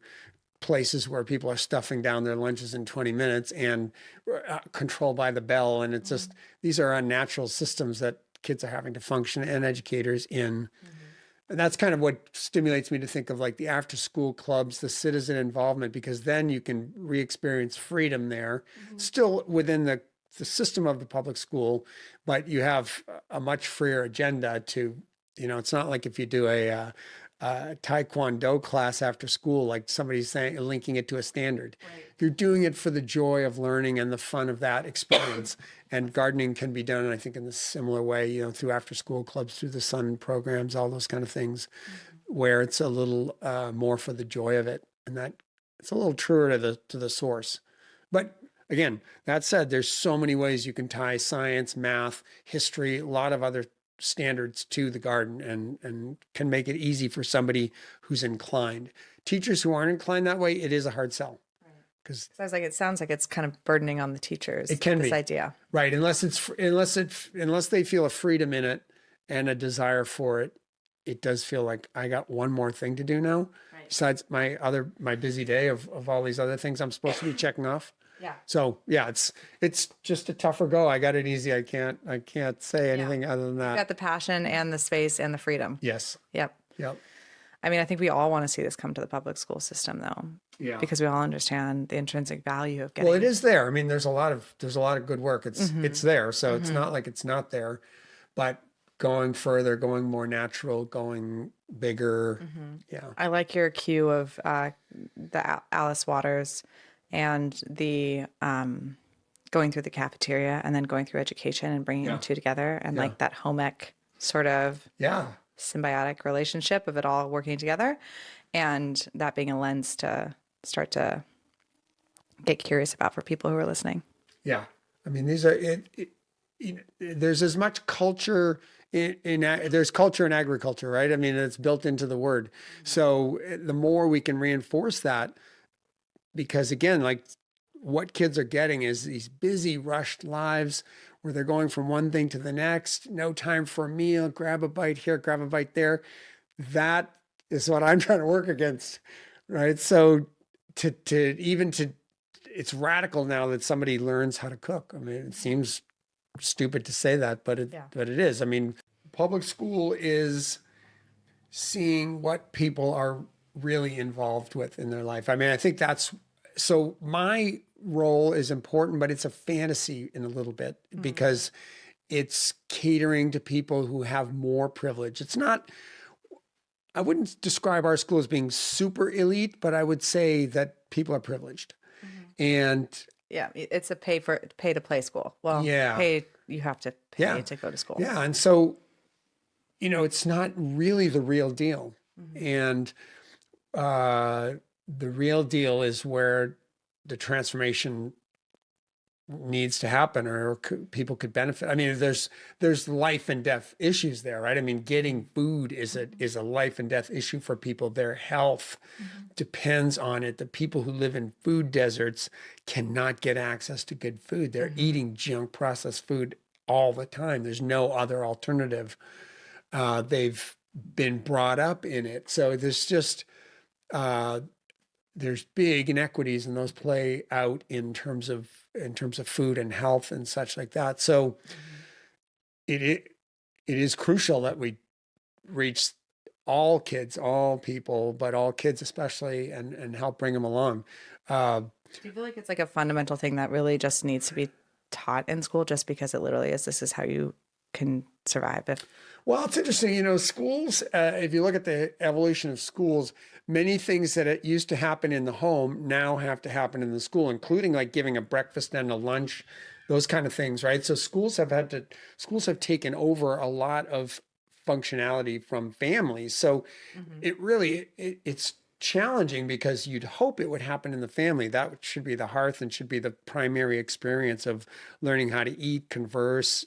places where people are stuffing down their lunches in 20 minutes and controlled by the bell? And it's just, these are unnatural systems that kids are having to function and educators in. And that's kind of what stimulates me to think of like the after school clubs, the citizen involvement, because then you can re-experience freedom there, still within the system of the public school, but you have a much freer agenda to, it's not like if you do a Taekwondo class after school, like somebody's saying, linking it to a standard. Right. You're doing it for the joy of learning and the fun of that experience. And gardening can be done, I think, in a similar way, through after school clubs, through the sun programs, all those kind of things, where it's a little more for the joy of it. And that it's a little truer to the source. But again, that said, there's so many ways you can tie science, math, history, a lot of other standards to the garden and can make it easy for somebody who's inclined. Teachers who aren't inclined that way, it is a hard sell. Because it sounds like it's kind of burdening on the teachers. It can this be idea, right? Unless they feel a freedom in it and a desire for it, it does feel like I got one more thing to do now, besides my busy day of all these other things I'm supposed to be checking off. Yeah. So yeah, it's just a tougher go. I got it easy. I can't say anything other than that. You got the passion and the space and the freedom. Yes. Yep. I mean, I think we all want to see this come to the public school system, though. Yeah. Because we all understand the intrinsic value of getting. Well, it is there. I mean, there's a lot of good work. It's there. So it's not like it's not there, but going further, going more natural, going bigger. Yeah. I like your cue of the Alice Waters and the going through the cafeteria and then going through education and bringing the two together and like that home ec sort of symbiotic relationship of it all working together, and that being a lens to start to get curious about for people who are listening. Yeah. I mean, these are, there's as much culture there's culture in agriculture, right? I mean, it's built into the word. So the more we can reinforce that, because again, like what kids are getting is these busy, rushed lives where they're going from one thing to the next, no time for a meal, grab a bite here, grab a bite there. That is what I'm trying to work against, right? So it's radical now that somebody learns how to cook. I mean, it seems stupid to say that, but it is. I mean, public school is seeing what people are really involved with in their life. I mean, I think so my role is important, but it's a fantasy in a little bit because it's catering to people who have more privilege. It's not, I wouldn't describe our school as being super elite, but I would say that people are privileged. And Yeah, it's a pay to play school. Well, Yeah. you have to pay Yeah. to go to school. yeah, and so, it's not really the real deal. And the real deal is where the transformation needs to happen, or people could benefit. I mean, there's life and death issues there, right? I mean, getting food is a life and death issue for people. Their health depends on it. The people who live in food deserts cannot get access to good food. They're eating junk processed food all the time. There's no other alternative. They've been brought up in it. So there's just there's big inequities, and those play out in terms of food and health and such like that. So it is crucial that we reach all kids, all people, but all kids especially, and help bring them along. Do you feel like it's like a fundamental thing that really just needs to be taught in school, just because it literally is, this is how you can survive? Well, it's interesting, schools, if you look at the evolution of schools, many things that it used to happen in the home now have to happen in the school, including like giving a breakfast and a lunch, those kind of things, right? So schools have taken over a lot of functionality from families. So it's challenging, because you'd hope it would happen in the family. That should be the hearth and should be the primary experience of learning how to eat, converse,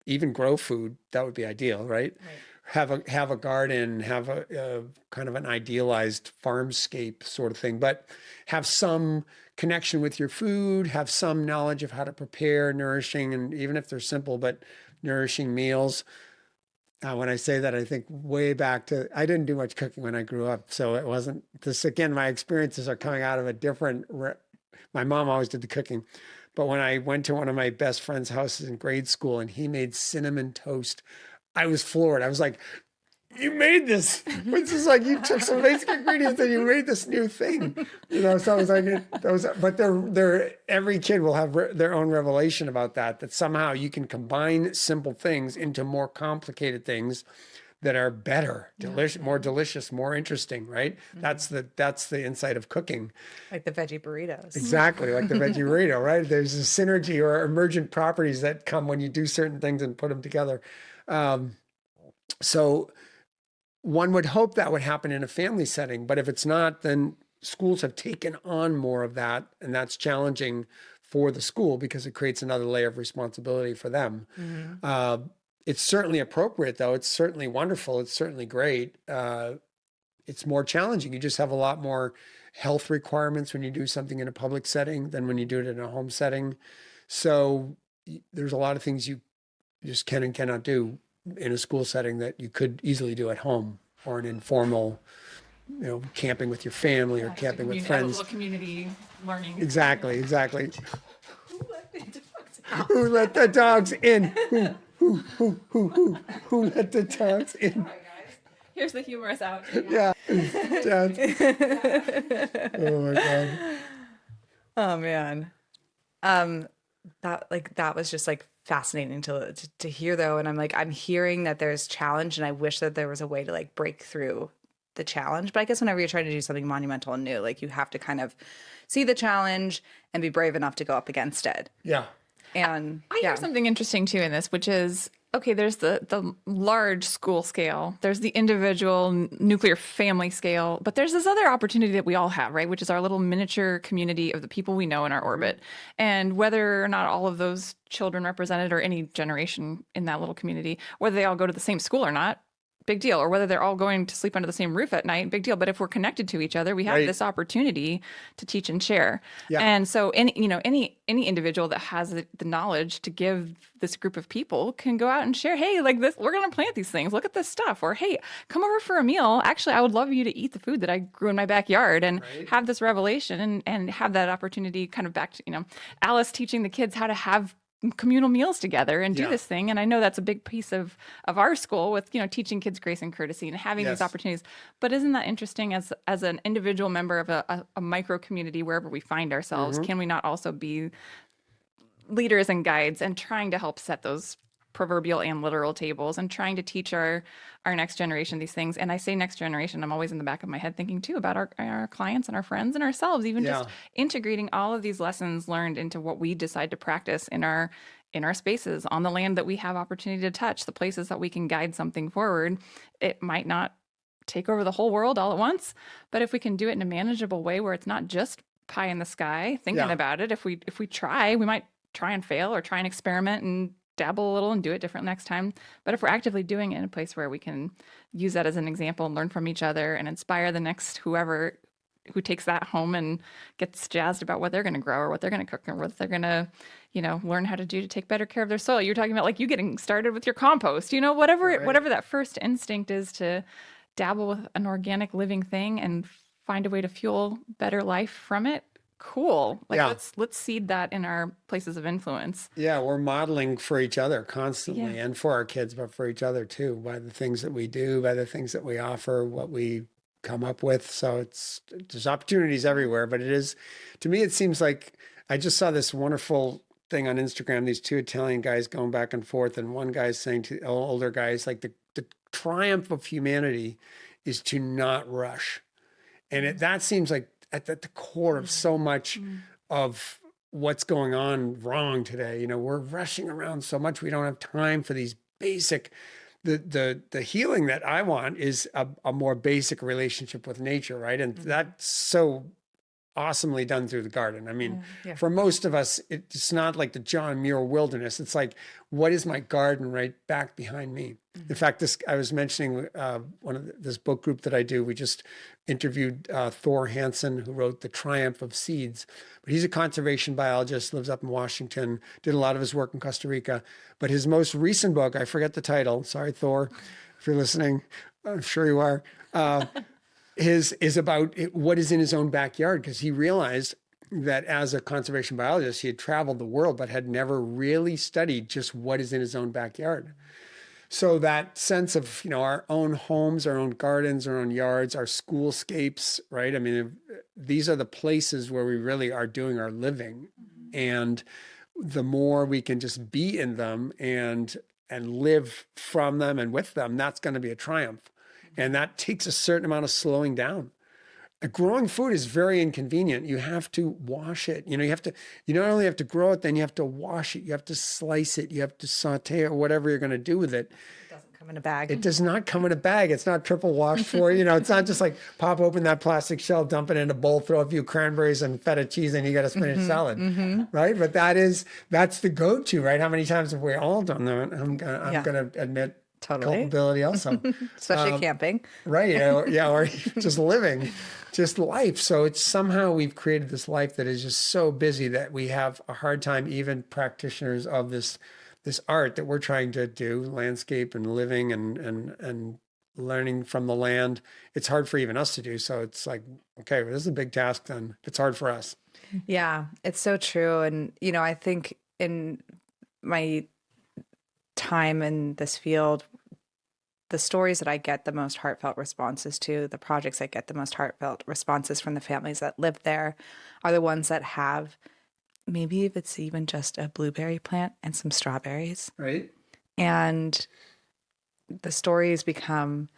even grow food. That would be ideal, right? Have a garden, have a kind of an idealized farmscape sort of thing, but have some connection with your food, have some knowledge of how to prepare nourishing, and even if they're simple but nourishing meals. When I say that, I think way back to, I didn't do much cooking when I grew up. So it wasn't this, again, my experiences are coming out of a different, my mom always did the cooking. But when I went to one of my best friend's houses in grade school and he made cinnamon toast, I was floored. I was like, you made this. It's just like you took some basic ingredients and you made this new thing. So I was like, but every kid will have their own revelation about that somehow you can combine simple things into more complicated things that are better, more delicious, more interesting, right? That's the insight of cooking. Like the veggie burritos. Exactly, like the veggie burrito, right? There's a synergy or emergent properties that come when you do certain things and put them together. So one would hope that would happen in a family setting, but if it's not, then schools have taken on more of that, and that's challenging for the school because it creates another layer of responsibility for them. It's certainly appropriate, though. It's certainly wonderful. It's certainly great. It's more challenging. You just have a lot more health requirements when you do something in a public setting than when you do it in a home setting. So there's a lot of things you just can and cannot do in a school setting that you could easily do at home, or an informal, camping with your family or camping with friends. A little community learning. Exactly. Who let the dogs in? Who let the dogs in? Here's the humorous out. Yeah. Oh my God. Oh man. That was just like fascinating to hear, though. And I'm hearing that there's challenge, and I wish that there was a way to like break through the challenge. But I guess whenever you're trying to do something monumental and new, like you have to kind of see the challenge and be brave enough to go up against it. Yeah. And I hear something interesting too in this, which is, okay, there's the large school scale, there's the individual nuclear family scale, but there's this other opportunity that we all have, right? Which is our little miniature community of the people we know in our orbit. And whether or not all of those children represented, or any generation in that little community, whether they all go to the same school or not, big deal. Or whether they're all going to sleep under the same roof at night, big deal. But if we're connected to each other, we have this opportunity to teach and share. Yeah. And so any individual that has the knowledge to give this group of people can go out and share, hey, like this, we're going to plant these things. Look at this stuff. Or, hey, come over for a meal. Actually, I would love you to eat the food that I grew in my backyard, and have this revelation and have that opportunity kind of back to, Alice teaching the kids how to have communal meals together and do this thing. And I know that's a big piece of our school with, teaching kids grace and courtesy and having these opportunities. But isn't that interesting as an individual member of a micro community, wherever we find ourselves, can we not also be leaders and guides and trying to help set those proverbial and literal tables, and trying to teach our next generation these things. And I say next generation, I'm always in the back of my head thinking too about our clients and our friends and ourselves, even just integrating all of these lessons learned into what we decide to practice in our spaces, on the land that we have opportunity to touch, the places that we can guide something forward. It might not take over the whole world all at once, but if we can do it in a manageable way where it's not just pie in the sky thinking about it, if we try, we might try and fail or try and experiment and dabble a little and do it different next time. But if we're actively doing it in a place where we can use that as an example and learn from each other and inspire the next whoever who takes that home and gets jazzed about what they're going to grow or what they're going to cook or what they're going to, learn how to do to take better care of their soil. You're talking about like you getting started with your compost, whatever that first instinct is to dabble with an organic living thing and find a way to fuel better life from it. Cool. Let's seed that in our places of influence. Yeah, we're modeling for each other constantly and for our kids, but for each other too, by the things that we do, by the things that we offer, what we come up with. So there's opportunities everywhere, but to me, it seems like I just saw this wonderful thing on Instagram, these two Italian guys going back and forth, and one guy's saying to older guys, like the triumph of humanity is to not rush. And that seems like at the core of so much of what's going on wrong today. We're rushing around so much. We don't have time for these basic, the healing that I want is a more basic relationship with nature, right? And that's so awesomely done through the garden. I mean, for most of us, it's not like the John Muir wilderness. It's like, what is my garden right back behind me? In fact, I was mentioning this book group that I do. We just interviewed Thor Hansen, who wrote The Triumph of Seeds. But he's a conservation biologist, lives up in Washington, did a lot of his work in Costa Rica. But his most recent book, I forget the title. Sorry, Thor, if you're listening. I'm sure you are. Is about what is in his own backyard, because he realized that as a conservation biologist, he had traveled the world, but had never really studied just what is in his own backyard. So that sense of, our own homes, our own gardens, our own yards, our schoolscapes, right? I mean, these are the places where we really are doing our living. And the more we can just be in them and live from them and with them, that's going to be a triumph. And that takes a certain amount of slowing down. Growing food is very inconvenient. You have to wash it. You not only have to grow it, then you have to wash it. You have to slice it. You have to saute it or whatever you're going to do with it. It doesn't come in a bag. It does not come in a bag. It's not triple washed for you. It's not just like pop open that plastic shell, dump it in a bowl, throw a few cranberries and feta cheese, and you got a spinach salad, right? But that's the go-to, right? How many times have we all done that? I'm gonna admit. Totally. Culpability also. Especially camping. Right. Or just living, just life. So it's somehow we've created this life that is just so busy that we have a hard time, even practitioners of this art that we're trying to do, landscape and living and learning from the land. It's hard for even us to do. So it's like, okay, well, this is a big task then. It's hard for us. Yeah, it's so true. And, I think in my time in this field, the stories that I get the most heartfelt responses to, the projects I get the most heartfelt responses from the families that live there are the ones that have, maybe if it's even just a blueberry plant and some strawberries. Right. And the stories become,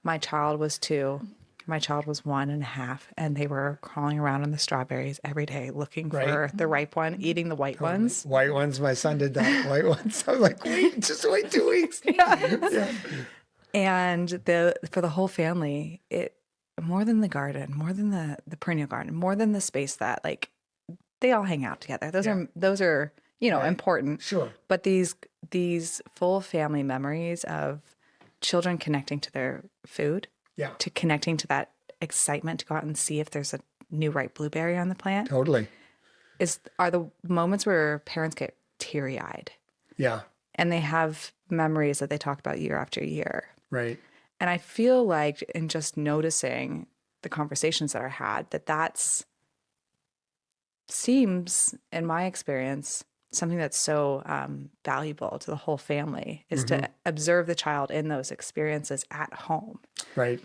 my child was 2, my child was 1.5, and they were crawling around on the strawberries every day looking for the ripe one, eating the white ones. White ones, my son did that. White ones. I was like, just wait 2 weeks. Yeah. And for the whole family, it more than the garden, more than the perennial garden, more than the space that they all hang out together. Those are important. Sure. But these full family memories of children connecting to their food, to connecting to that excitement to go out and see if there's a new ripe blueberry on the plant. Totally. Are the moments where parents get teary-eyed. Yeah. And they have memories that they talk about year after year. Right. And I feel like in just noticing the conversations that are had, that seems, in my experience, something that's so valuable to the whole family is to observe the child in those experiences at home. Right.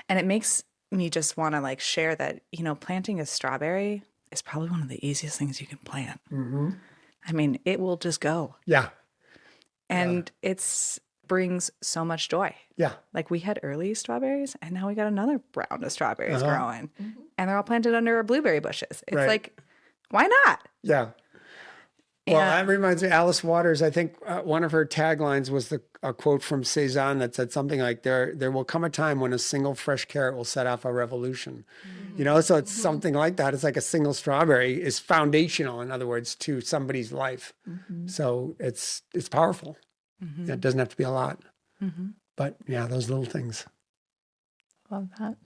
And it makes me just want to share that, planting a strawberry is probably one of the easiest things you can plant. I mean, it will just go. Yeah. And it's brings so much joy. Yeah. Like we had early strawberries and now we got another round of strawberries growing. And they're all planted under our blueberry bushes. It's Right. like, why not? Yeah. Well, Yeah. that reminds me, Alice Waters, I think one of her taglines was a quote from Cezanne that said something like, there will come a time when a single fresh carrot will set off a revolution. You know, so it's something like that. It's like a single strawberry is foundational, in other words, to somebody's life. So it's powerful. Yeah, it doesn't have to be a lot. But yeah, those little things. Love that.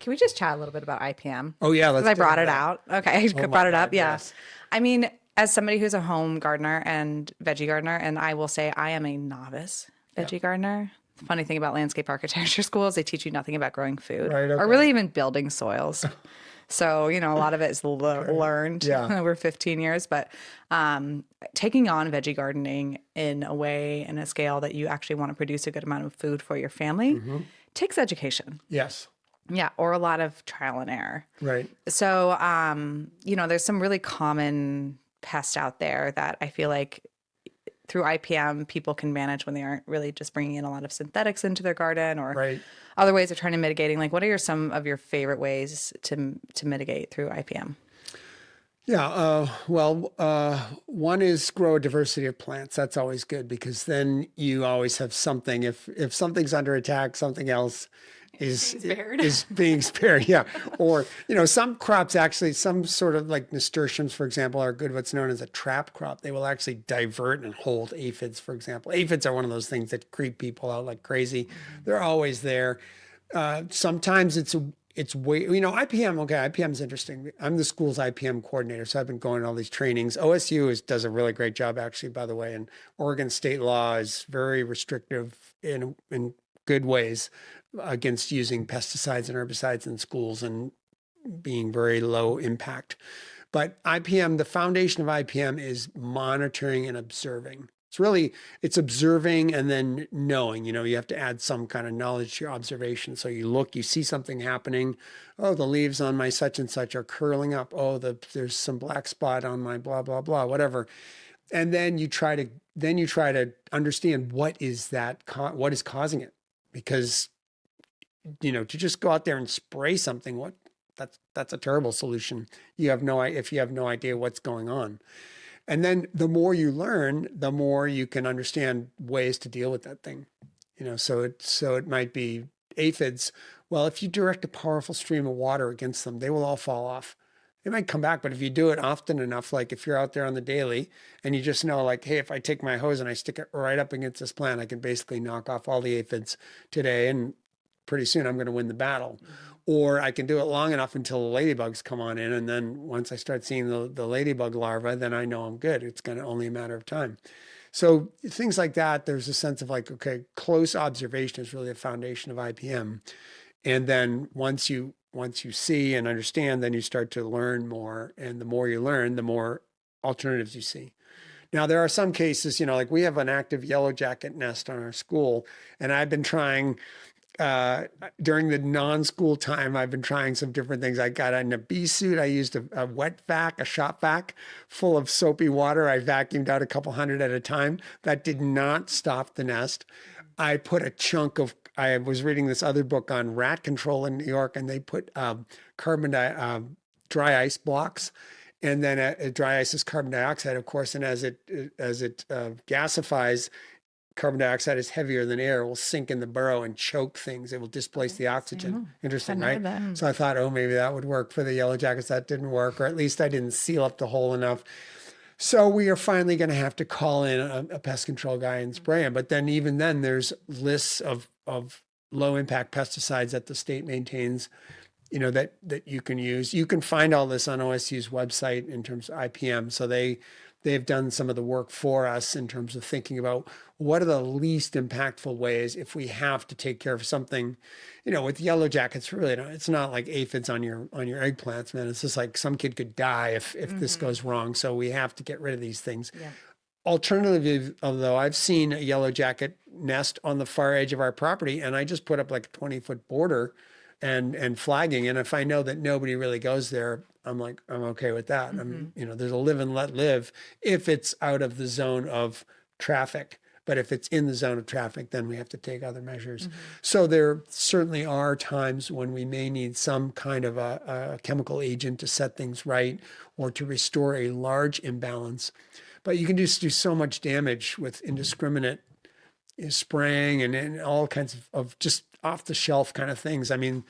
Can we just chat a little bit about IPM? Oh, yeah. Because I brought it out. Okay, I brought it up. God, Yeah. yes. I mean, as somebody who's a home gardener and veggie gardener, and I will say I am a novice veggie gardener. The funny thing about landscape architecture schools, they teach you nothing about growing food Right, okay. or really even building soils. So, you know, a lot of it is learned Yeah. over 15 years. But taking on veggie gardening in a way and a scale that you actually want to produce a good amount of food for your family takes education. Yes. Yeah, or a lot of trial and error. Right. So, you know, there's some really common pests out there that I feel like through IPM people can manage when they aren't really just bringing in a lot of synthetics into their garden or Right. other ways of trying to mitigating. Like, what are some of your favorite ways to mitigate through IPM? Yeah, one is grow a diversity of plants. That's always good because then you always have something. If something's under attack, something else is being spared. Yeah, or you know, some crops actually, some sort of like nasturtiums, for example, are good. What's known as a trap crop. They will actually divert and hold aphids, for example. Aphids are one of those things that creep people out like crazy. They're always there. Sometimes it's way, you know, IPM, okay, IPM is interesting. I'm the school's IPM coordinator, so I've been going to all these trainings. OSU does a really great job, actually, by the way, and Oregon state law is very restrictive in good ways against using pesticides and herbicides in schools and being very low impact. But IPM, the foundation of IPM is monitoring and observing. It's observing and then knowing, you know, you have to add some kind of knowledge to your observation. So you look, you see something happening. Oh, the leaves on my such and such are curling up. Oh, there's some black spot on my blah, blah, blah, whatever. And then you try to understand what is causing it. Because, you know, to just go out there and spray something, that's a terrible solution. If you have no idea what's going on. And then the more you learn, the more you can understand ways to deal with that thing. You know, so it might be aphids. Well, if you direct a powerful stream of water against them, they will all fall off. They might come back, but if you do it often enough, like if you're out there on the daily and you just know like, hey, if I take my hose and I stick it right up against this plant, I can basically knock off all the aphids today and pretty soon I'm going to win the battle. Or I can do it long enough until the ladybugs come on in. And then once I start seeing the ladybug larvae, then I know I'm good. It's going to only a matter of time. So things like that, there's a sense of like, okay, close observation is really the foundation of IPM. And then once you see and understand, then you start to learn more. And the more you learn, the more alternatives you see. Now, there are some cases, you know, like we have an active yellow jacket nest on our school, and I've been trying during the non-school time, I've been trying some different things. I got in a bee suit. I used a wet vac, a shop vac full of soapy water. I vacuumed out a couple hundred at a time. That did not stop the nest. I put I was reading this other book on rat control in New York, and they put dry ice blocks. And then dry ice is carbon dioxide, of course. And as it gasifies, carbon dioxide is heavier than air. It will sink in the burrow and choke things. It will displace the oxygen. Interesting, right? So I thought, oh, maybe that would work for the yellow jackets. That didn't work, or at least I didn't seal up the hole enough. So we are finally going to have to call in a pest control guy and spray them. But then even then, there's lists of low impact pesticides that the state maintains, you know, that you can use. You can find all this on OSU's website in terms of IPM. So they've done some of the work for us in terms of thinking about what are the least impactful ways if we have to take care of something, you know, with yellow jackets, really, it's not like aphids on your eggplants, man. It's just like some kid could die if this goes wrong. So we have to get rid of these things. Yeah. Alternatively, although I've seen a yellow jacket nest on the far edge of our property, and I just put up like a 20-foot border and flagging. And if I know that nobody really goes there, I'm okay with that. You know, there's a live and let live if it's out of the zone of traffic. But if it's in the zone of traffic, then we have to take other measures. So there certainly are times when we may need some kind of a chemical agent to set things right or to restore a large imbalance. But you can just do so much damage with indiscriminate spraying and all kinds of just off the shelf kind of things. I mean,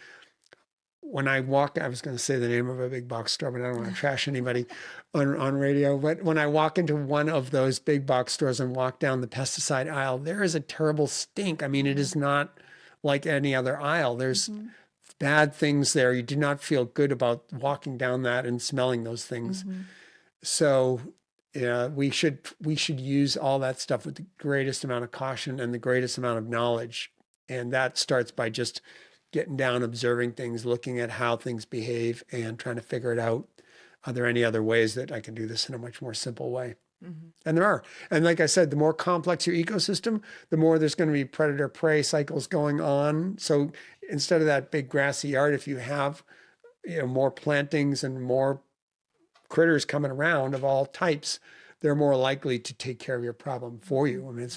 when I walk, I was going to say the name of a big box store, but I don't want to trash anybody on radio. But when I walk into one of those big box stores and walk down the pesticide aisle, there is a terrible stink. I mean, it is not like any other aisle. There's bad things there. You do not feel good about walking down that and smelling those things. So yeah, we should use all that stuff with the greatest amount of caution and the greatest amount of knowledge. And that starts by just getting down, observing things, looking at how things behave and trying to figure it out. Are there any other ways that I can do this in a much more simple way? And there are. And like I said, the more complex your ecosystem, the more there's going to be predator-prey cycles going on. So instead of that big grassy yard, if you have more plantings and more critters coming around of all types, they're more likely to take care of your problem for you. I mean,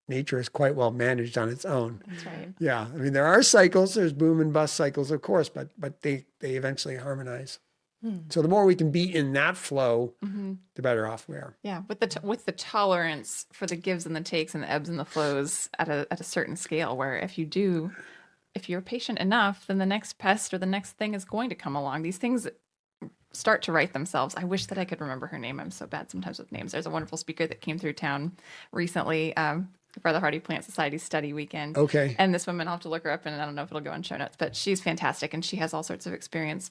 nature is quite well managed on its own. That's right. Yeah. I mean, there are cycles, there's boom and bust cycles, of course, but they eventually harmonize. So the more we can be in that flow, the better off we are. Yeah, with the tolerance for the gives and the takes and the ebbs and the flows at a certain scale, where if you're patient enough, then the next pest or the next thing is going to come along. These things start to right themselves. I wish that I could remember her name. I'm so bad sometimes with names. There's a wonderful speaker that came through town recently for the Hardy Plant Society study weekend. Okay. And this woman, I'll have to look her up, and I don't know if it'll go on show notes, but she's fantastic, and she has all sorts of experience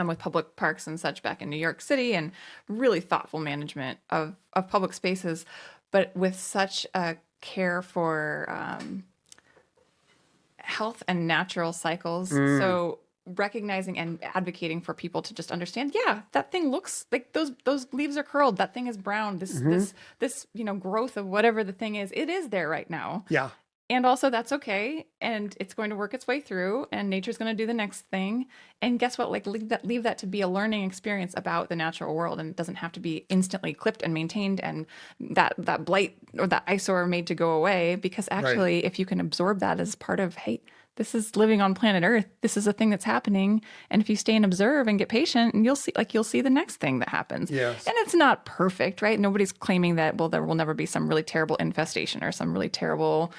with public parks and such back in New York City, and really thoughtful management of public spaces, but with such a care for health and natural cycles. So recognizing and advocating for people to just understand, yeah, that thing looks like those leaves are curled. That thing is brown. This growth of whatever the thing is, it is there right now. Yeah. And also that's okay. And it's going to work its way through, and nature's going to do the next thing. And guess what? Like leave that to be a learning experience about the natural world. And it doesn't have to be instantly clipped and maintained and that blight or that eyesore made to go away, because actually if you can absorb that as part of, hey, this is living on planet Earth. This is a thing that's happening. And if you stay and observe and get patient, and you'll see the next thing that happens. Yes. And it's not perfect, right? Nobody's claiming that, well, there will never be some really terrible infestation or some really terrible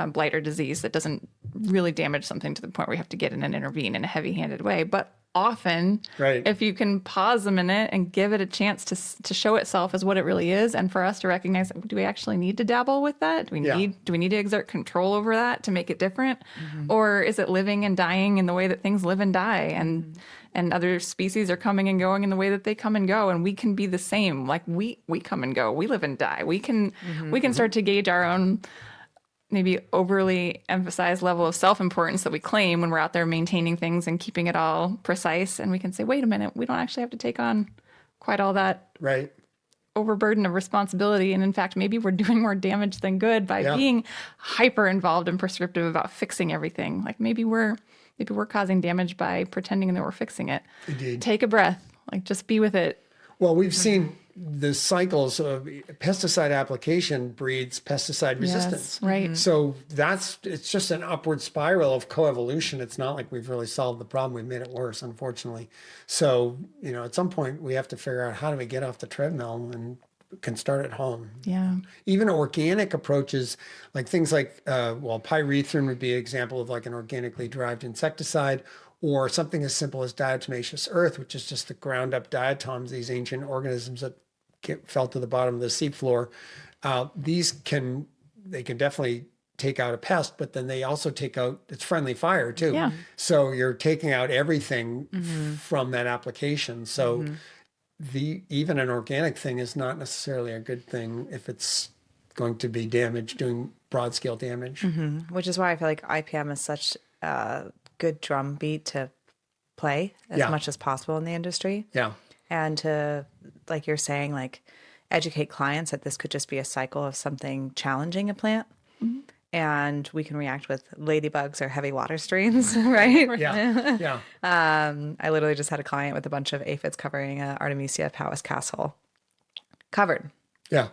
blight or disease that doesn't really damage something to the point where we have to get in and intervene in a heavy-handed way. But often, if you can pause a minute and give it a chance to show itself as what it really is, and for us to recognize, do we actually need to dabble with that? Do we need to exert control over that to make it different? Or is it living and dying in the way that things live and die, and other species are coming and going in the way that they come and go, and we can be the same. Like we come and go, we live and die. We can start to gauge our own maybe overly emphasized level of self-importance that we claim when we're out there maintaining things and keeping it all precise. And we can say, wait a minute, we don't actually have to take on quite all that overburden of responsibility. And in fact, maybe we're doing more damage than good by being hyper involved and prescriptive about fixing everything. Like maybe we're causing damage by pretending that we're fixing it. Indeed. Take a breath, like just be with it. Well, we've seen the cycles of pesticide application breeds pesticide resistance. Yes, right. So it's just an upward spiral of coevolution. It's not like we've really solved the problem. We've made it worse, unfortunately. So, at some point we have to figure out, how do we get off the treadmill and can start at home? Yeah. Even organic approaches, like things like, pyrethrin would be an example of like an organically derived insecticide, or something as simple as diatomaceous earth, which is just the ground up diatoms, these ancient organisms that fell to the bottom of the seafloor. These can definitely take out a pest, but then they also take out its friendly fire too. Yeah. So you're taking out everything from that application. So even an organic thing is not necessarily a good thing if it's going to be doing broad scale damage. Which is why I feel like IPM is such a good drum beat to play as much as possible in the industry. Yeah. And to, like you're saying, like educate clients that this could just be a cycle of something challenging a plant. And we can react with ladybugs or heavy water streams, right? Yeah. I literally just had a client with a bunch of aphids covering Artemisia Powys castle. Covered. Yeah.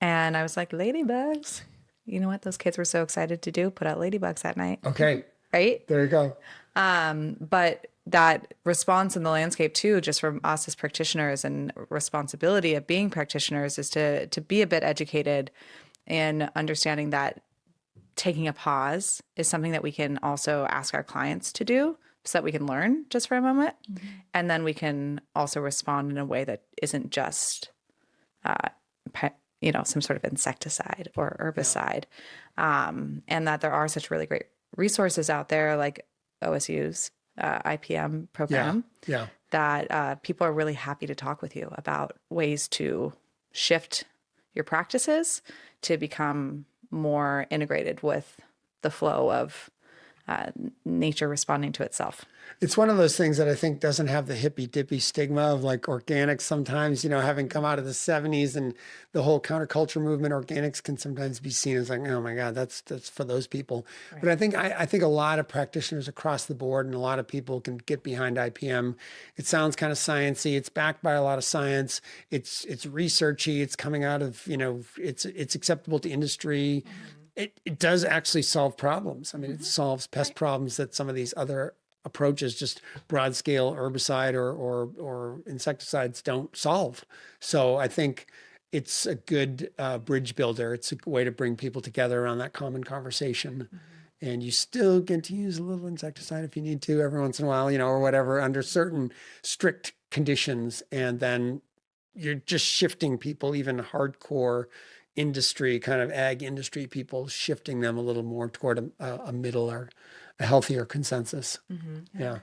And I was like, ladybugs. You know what those kids were so excited to do? Put out ladybugs at night. Okay. Right? There you go. But that response in the landscape too, just from us as practitioners, and responsibility of being practitioners, is to be a bit educated in understanding that taking a pause is something that we can also ask our clients to do, so that we can learn just for a moment. And then we can also respond in a way that isn't just, some sort of insecticide or herbicide. And that there are such really great resources out there like OSU's IPM program that people are really happy to talk with you about ways to shift your practices to become more integrated with the flow of nature responding to itself. It's one of those things that I think doesn't have the hippy dippy stigma of like organics sometimes, having come out of the 70s and the whole counterculture movement, organics can sometimes be seen as like, oh my God, that's for those people. Right. But I think a lot of practitioners across the board and a lot of people can get behind IPM. It sounds kind of sciencey. It's backed by a lot of science. It's researchy. It's coming out of, it's acceptable to industry. It does actually solve problems. I mean, it solves pest problems that some of these other approaches, just broad scale herbicide or insecticides, don't solve. So I think it's a good bridge builder. It's a way to bring people together around that common conversation. And you still get to use a little insecticide if you need to every once in a while, or whatever, under certain strict conditions. And then you're just shifting people, even hardcore industry, kind of ag industry people, shifting them a little more toward a middle or a healthier consensus. Yeah.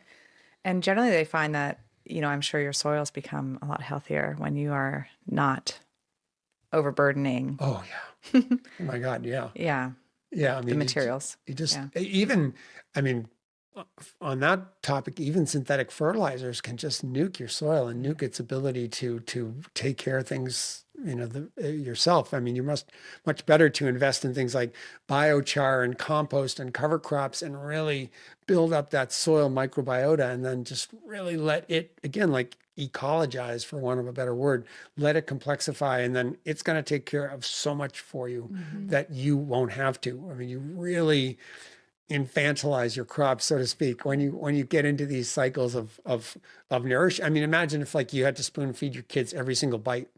And generally they find that, I'm sure your soils become a lot healthier when you are not overburdening. Oh yeah. Oh my God. Yeah. Yeah. Yeah. I mean, the materials. You just, even, on that topic, even synthetic fertilizers can just nuke your soil and nuke its ability to take care of things, yourself. I mean, you're much better to invest in things like biochar and compost and cover crops and really build up that soil microbiota, and then just really let it, again, like ecologize, for want of a better word, let it complexify, and then it's going to take care of so much for you that you won't have to. I mean, you really infantilize your crops, so to speak, when you get into these cycles of nourish. I mean, imagine if like you had to spoon feed your kids every single bite,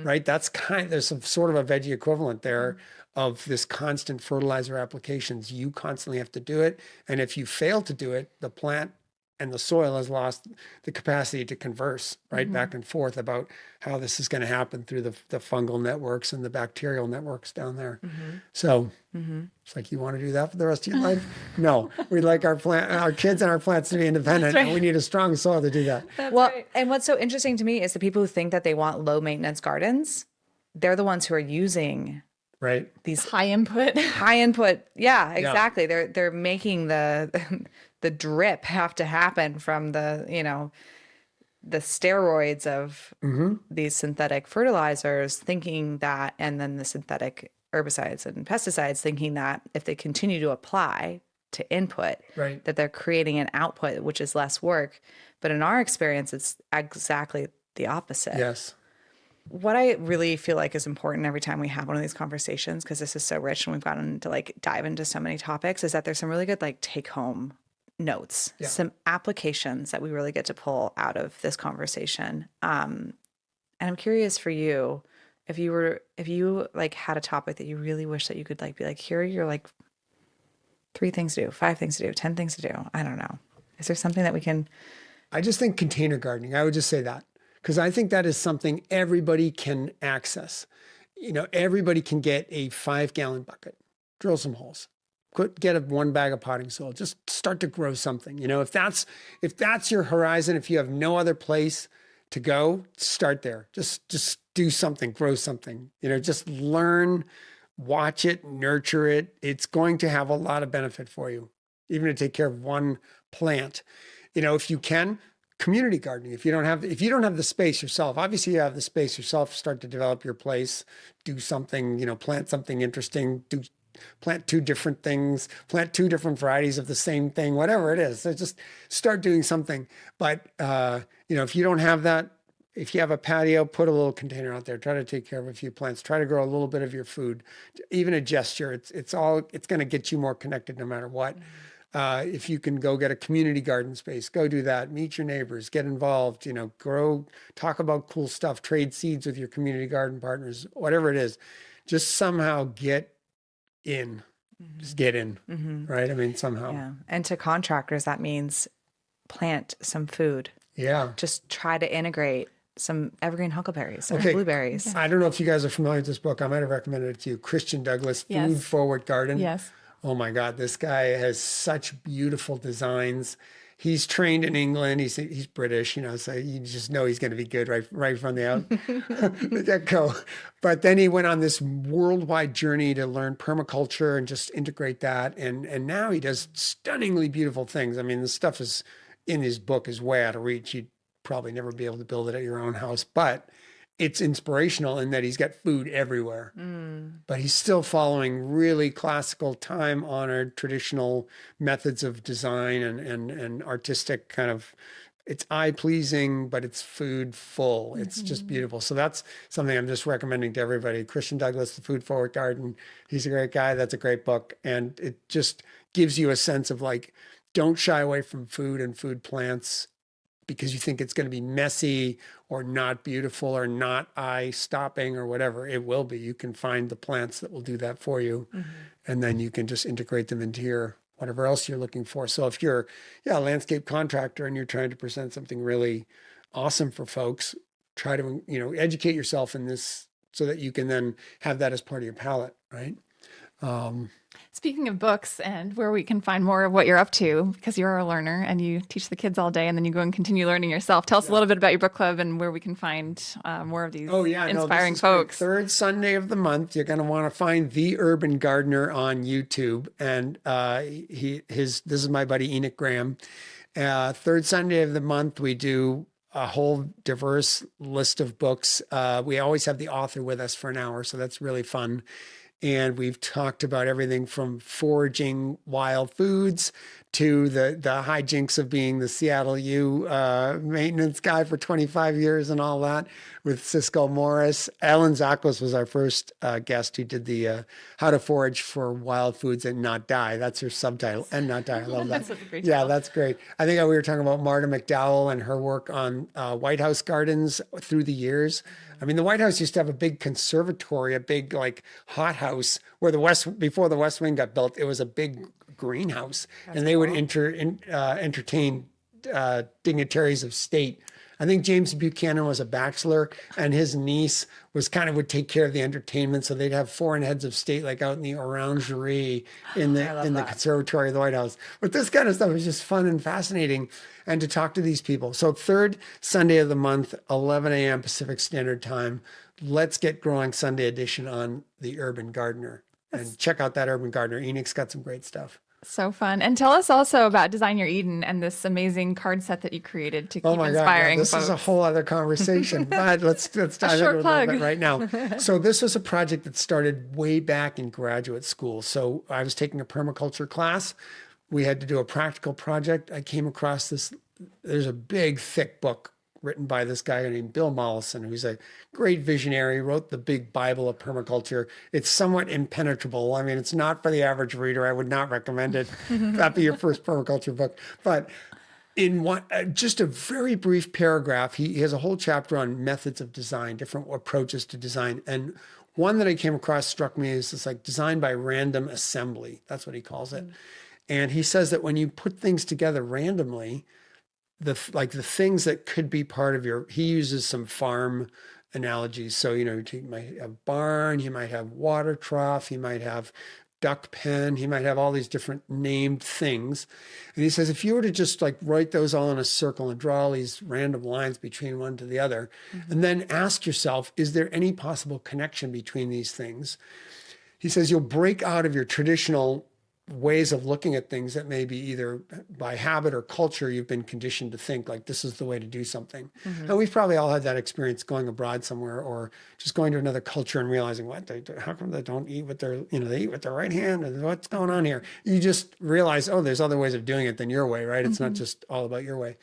right? There's some sort of a veggie equivalent there of this constant fertilizer applications. You constantly have to do it. And if you fail to do it, the plant and the soil has lost the capacity to converse, right, back and forth about how this is going to happen through the fungal networks and the bacterial networks down there. So it's like, you want to do that for the rest of your life? No, we'd like our kids and our plants to be independent, and we need a strong soil to do that. And what's so interesting to me is the people who think that they want low maintenance gardens, they're the ones who are using these high input. Yeah, exactly. They're making the drip have to happen from the steroids of these synthetic fertilizers, thinking that, and then the synthetic herbicides and pesticides, thinking that if they continue to apply to input, that they're creating an output, which is less work. But in our experience, it's exactly the opposite. Yes. What I really feel like is important every time we have one of these conversations, because this is so rich and we've gotten to like dive into so many topics, is that there's some really good like take home notes, some applications that we really get to pull out of this conversation. And I'm curious for you, if you like had a topic that you really wish that you could like be like, here are your like 3 things to do, 5 things to do, 10 things to do. I don't know. Is there something that we can? I just think container gardening. I would just say that, because I think that is something everybody can access. Everybody can get a 5-gallon bucket, drill some holes, get 1 bag of potting soil, just start to grow something. If that's your horizon, if you have no other place to go, start there. Just do something, grow something, just learn, watch it, nurture it. It's going to have a lot of benefit for you, even to take care of 1 plant. If you can, community gardening. If you don't have the space yourself, obviously you have the space yourself, start to develop your place, do something, plant something interesting, plant 2 different things, plant 2 different varieties of the same thing, whatever it is. So just start doing something. But, if you don't have that, if you have a patio, put a little container out there. Try to take care of a few plants. Try to grow a little bit of your food. Even a gesture, it's going to get you more connected no matter what. If you can go get a community garden space, go do that. Meet your neighbors, get involved, grow, talk about cool stuff, trade seeds with your community garden partners, whatever it is. Just somehow get in. Just get in, right? I mean, somehow. Yeah. And to contractors, that means plant some food. Yeah. Just try to integrate some evergreen huckleberries or blueberries. I don't know if you guys are familiar with this book. I might have recommended it to you. Christian Douglas, Yes. Food Forward Garden. Yes. Oh my God, this guy has such beautiful designs. He's trained in England. He's British, so you just know he's going to be good right from the get-go. But then he went on this worldwide journey to learn permaculture and just integrate that. And now he does stunningly beautiful things. I mean, the stuff is in his book is way out of reach. You'd probably never be able to build it at your own house, but it's inspirational in that he's got food everywhere, but he's still following really classical, time-honored, traditional methods of design and artistic kind of, it's eye-pleasing, but it's food-full. It's just beautiful. So that's something I'm just recommending to everybody. Christian Douglas, The Food Forward Garden. He's a great guy. That's a great book. And it just gives you a sense of like, don't shy away from food and food plants because you think it's going to be messy or not beautiful or not eye-stopping or whatever. It will be. You can find the plants that will do that for you, and then you can just integrate them into your whatever else you're looking for. So if you're a landscape contractor and you're trying to present something really awesome for folks, try to educate yourself in this so that you can then have that as part of your palette, right? Speaking of books and where we can find more of what you're up to, because you're a learner and you teach the kids all day and then you go and continue learning yourself. Tell us a little bit about your book club and where we can find more of these inspiring folks. Third Sunday of the month, you're going to want to find The Urban Gardener on YouTube. And this is my buddy Enoch Graham. Third Sunday of the month, we do a whole diverse list of books. We always have the author with us for an hour, so that's really fun. And we've talked about everything from foraging wild foods to the hijinks of being the Seattle U maintenance guy for 25 years and all that with Cisco Morris. Ellen Zakos was our first guest who did the How to Forage for Wild Foods and Not Die. That's her subtitle, and Not Die. I love that. That's a great Yeah, title. that's great. I think we were talking about Marta McDowell and her work on White House gardens through the years. I mean, the White House used to have a big conservatory, a big hothouse where before the West Wing got built, it was a big greenhouse, and they would entertain dignitaries of state. I think James Buchanan was a bachelor, and his niece would take care of the entertainment. So they'd have foreign heads of state out in the orangerie in the conservatory of the White House. But this kind of stuff is just fun and fascinating, and to talk to these people. So third Sunday of the month, 11 a.m. Pacific Standard Time. Let's Get Growing Sunday edition on The Urban Gardener. And check out that Urban Gardener. Enoch's got some great stuff. So fun. And tell us also about Design Your Eden and this amazing card set that you created to keep inspiring this folks. is a whole other conversation, but let's dive into it a little bit right now. So this was a project that started way back in graduate school. So I was taking a permaculture class. We had to do a practical project. I came across this. There's a big, thick book written by this guy named Bill Mollison, who's a great visionary, wrote the big Bible of permaculture. It's somewhat impenetrable. I mean, it's not for the average reader. I would not recommend it. That'd be your first permaculture book. But in just a very brief paragraph, he has a whole chapter on methods of design, different approaches to design. And one that I came across struck me as this design by random assembly. That's what he calls it. And he says that when you put things together randomly, the things that could be part of he uses some farm analogies. So, you might have barn, you might have water trough, you might have duck pen, he might have all these different named things. And he says, if you were to just write those all in a circle and draw all these random lines between one to the other, and then ask yourself, is there any possible connection between these things? He says, you'll break out of your traditional ways of looking at things that maybe either by habit or culture you've been conditioned to think this is the way to do something. And we've probably all had that experience going abroad somewhere or just going to another culture and realizing how come they don't eat with their they eat with their right hand, and what's going on here? You just realize, there's other ways of doing it than your way, right? It's not just all about your way.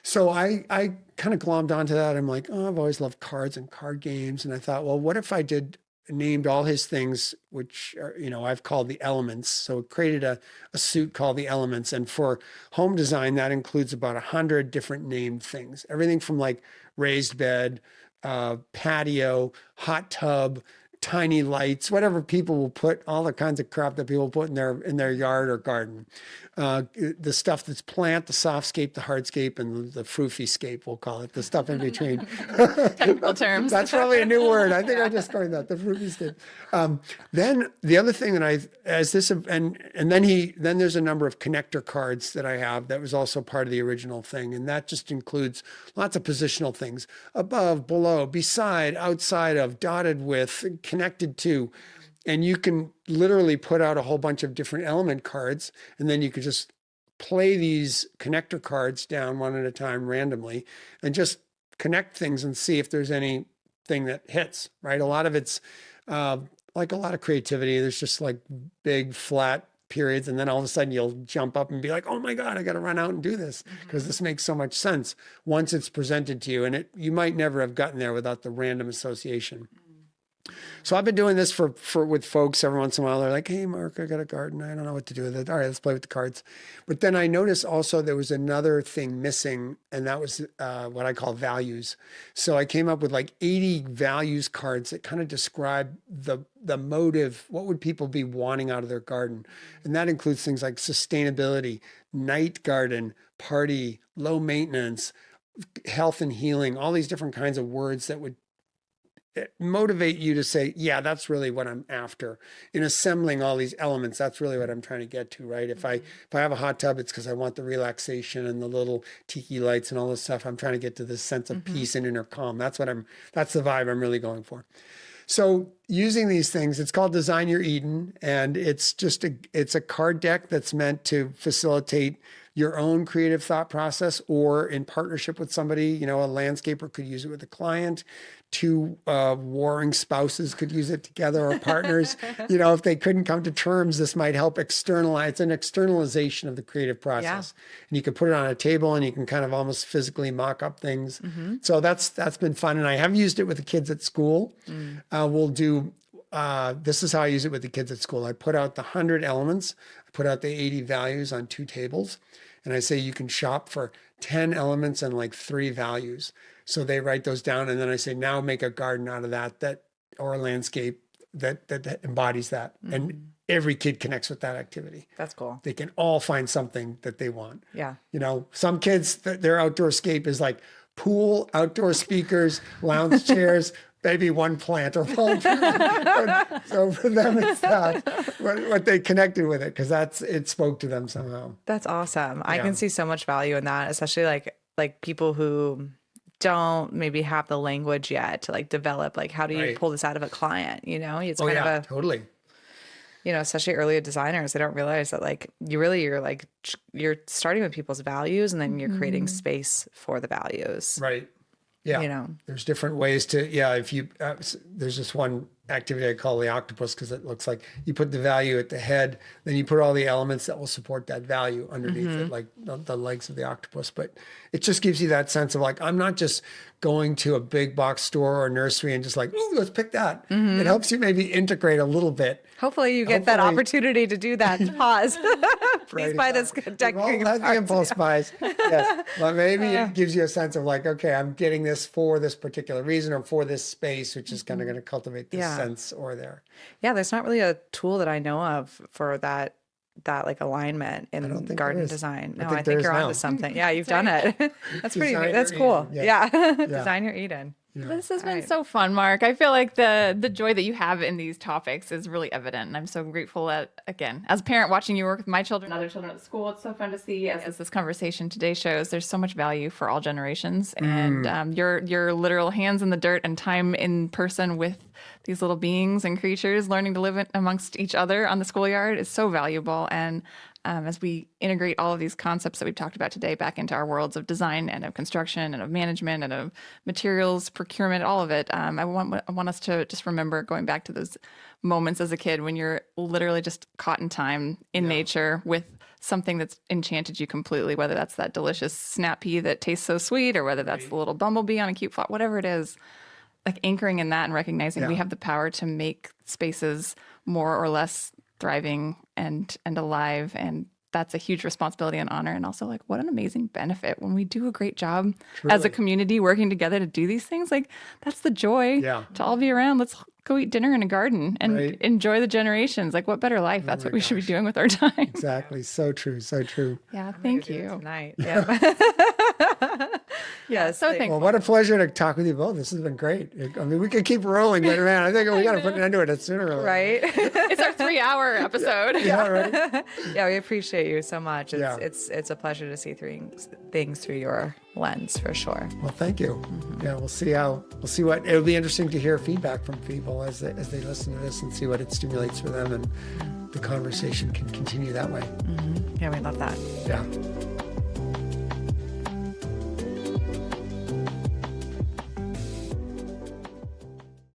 So I kind of glommed onto that. I'm like, oh, I've always loved cards and card games. And I thought, well, what if I named all his things, which are, I've called the elements. So it created a suit called the elements. And for home design, that includes about 100 different named things, everything from like raised bed, patio, hot tub, tiny lights, whatever people will put, all the kinds of crap that people put in their yard or garden. The stuff that's plant, the softscape, the hardscape, and the froofyscape, we'll call it, the stuff in between. Technical terms. That's probably a new word. I think I just coined that, the froofyscape. Then the other thing that then there's a number of connector cards that I have that was also part of the original thing. And that just includes lots of positional things: above, below, beside, outside of, dotted with, connected to. And you can literally put out a whole bunch of different element cards, and then you could just play these connector cards down one at a time randomly and just connect things and see if there's anything that hits, right? A lot of it's like a lot of creativity. There's just like big flat periods, and then all of a sudden you'll jump up and be like, oh my God, I got to run out and do this because this makes so much sense once it's presented to you. And you might never have gotten there without the random association. So I've been doing this for with folks every once in a while. They're like, hey, Mark, I got a garden. I don't know what to do with it. All right, let's play with the cards. But then I noticed also there was another thing missing, and that was what I call values. So I came up with like 80 values cards that kind of describe the motive. What would people be wanting out of their garden? And that includes things like sustainability, night garden, party, low maintenance, health and healing, all these different kinds of words that would motivate you to say, yeah, that's really what I'm after. In assembling all these elements, that's really what I'm trying to get to, right? If I have a hot tub, it's because I want the relaxation and the little tiki lights and all this stuff. I'm trying to get to this sense of peace and inner calm. That's the vibe I'm really going for. So using these things, it's called Design Your Eden, and it's a card deck that's meant to facilitate your own creative thought process, or in partnership with somebody. A landscaper could use it with a client. Two warring spouses could use it together, or partners. If they couldn't come to terms, this might help externalize. It's an externalization of the creative process. Yeah. And you can put it on a table, and you can kind of almost physically mock up things. So that's been fun. And I have used it with the kids at school. This is how I use it with the kids at school. I put out the 100 elements. I put out the 80 values on 2 tables. And I say you can shop for 10 elements and like 3 values. So they write those down. And then I say, now make a garden out of that or a landscape that embodies that. And every kid connects with that activity. That's cool. They can all find something that they want. Yeah. Some kids, their outdoor escape is like pool, outdoor speakers, lounge chairs, maybe one plant or one. So for them, it's that what they connected with it, because it spoke to them somehow. That's awesome. I can see so much value in that, especially like people who don't maybe have the language yet to like develop, like, how do you pull this out of a client? It's kind of totally. Especially early designers, they don't realize that like you're starting with people's values, and then you're creating space for the values. Right. Yeah. There's different ways to, if you, there's this one activity I call the octopus, because it looks like you put the value at the head, then you put all the elements that will support that value underneath it, like the legs of the octopus. But it just gives you that sense of like, I'm not just going to a big box store or nursery and just like, ooh, let's pick that. It helps you maybe integrate a little bit. Hopefully you get that opportunity to do that. Pause. Please buy this deck. That's the impulse buys. Yes. But maybe it gives you a sense of like, okay, I'm getting this for this particular reason, or for this space, which is kind of going to cultivate this sense or there. Yeah, there's not really a tool that I know of for that like alignment in garden design. No, I think you're onto something. Yeah, you've done it. That's pretty. That's cool. Eden. Yeah. Design your Eden. Yeah. This has been so fun, Mark. I feel like the joy that you have in these topics is really evident. And I'm so grateful that, again, as a parent watching you work with my children, other children at school, it's so fun to see, as this conversation today shows, there's so much value for all generations. And your literal hands in the dirt and time in person with these little beings and creatures learning to live amongst each other on the schoolyard is so valuable. And as we integrate all of these concepts that we've talked about today back into our worlds of design and of construction and of management and of materials, procurement, all of it, I want us to just remember going back to those moments as a kid when you're literally just caught in time in nature with something that's enchanted you completely, whether that's that delicious snap pea that tastes so sweet or whether that's the little bumblebee on a cute flower, whatever it is, like anchoring in that and recognizing we have the power to make spaces more or less thriving and alive. And that's a huge responsibility and honor. And also like, what an amazing benefit when we do a great job as a community working together to do these things. Like that's the joy to all be around. Let's go eat dinner in a garden and enjoy the generations. Like what better life? That's what we should be doing with our time. Exactly. So true. So true. Yeah. Thank you. Tonight. Yeah. Yeah. So thankful. Well, what a pleasure to talk with you both. This has been great. I mean, we could keep rolling, but man, I think we got to put an end to it sooner or later. Right. It's our 3-hour episode. Yeah, right. Yeah, we appreciate you so much. It's a pleasure to see things through your lens for sure. Well, thank you. Yeah, we'll see what it'll be interesting to hear feedback from people as they listen to this and see what it stimulates for them, and the conversation can continue that way. Yeah, we love that. Yeah.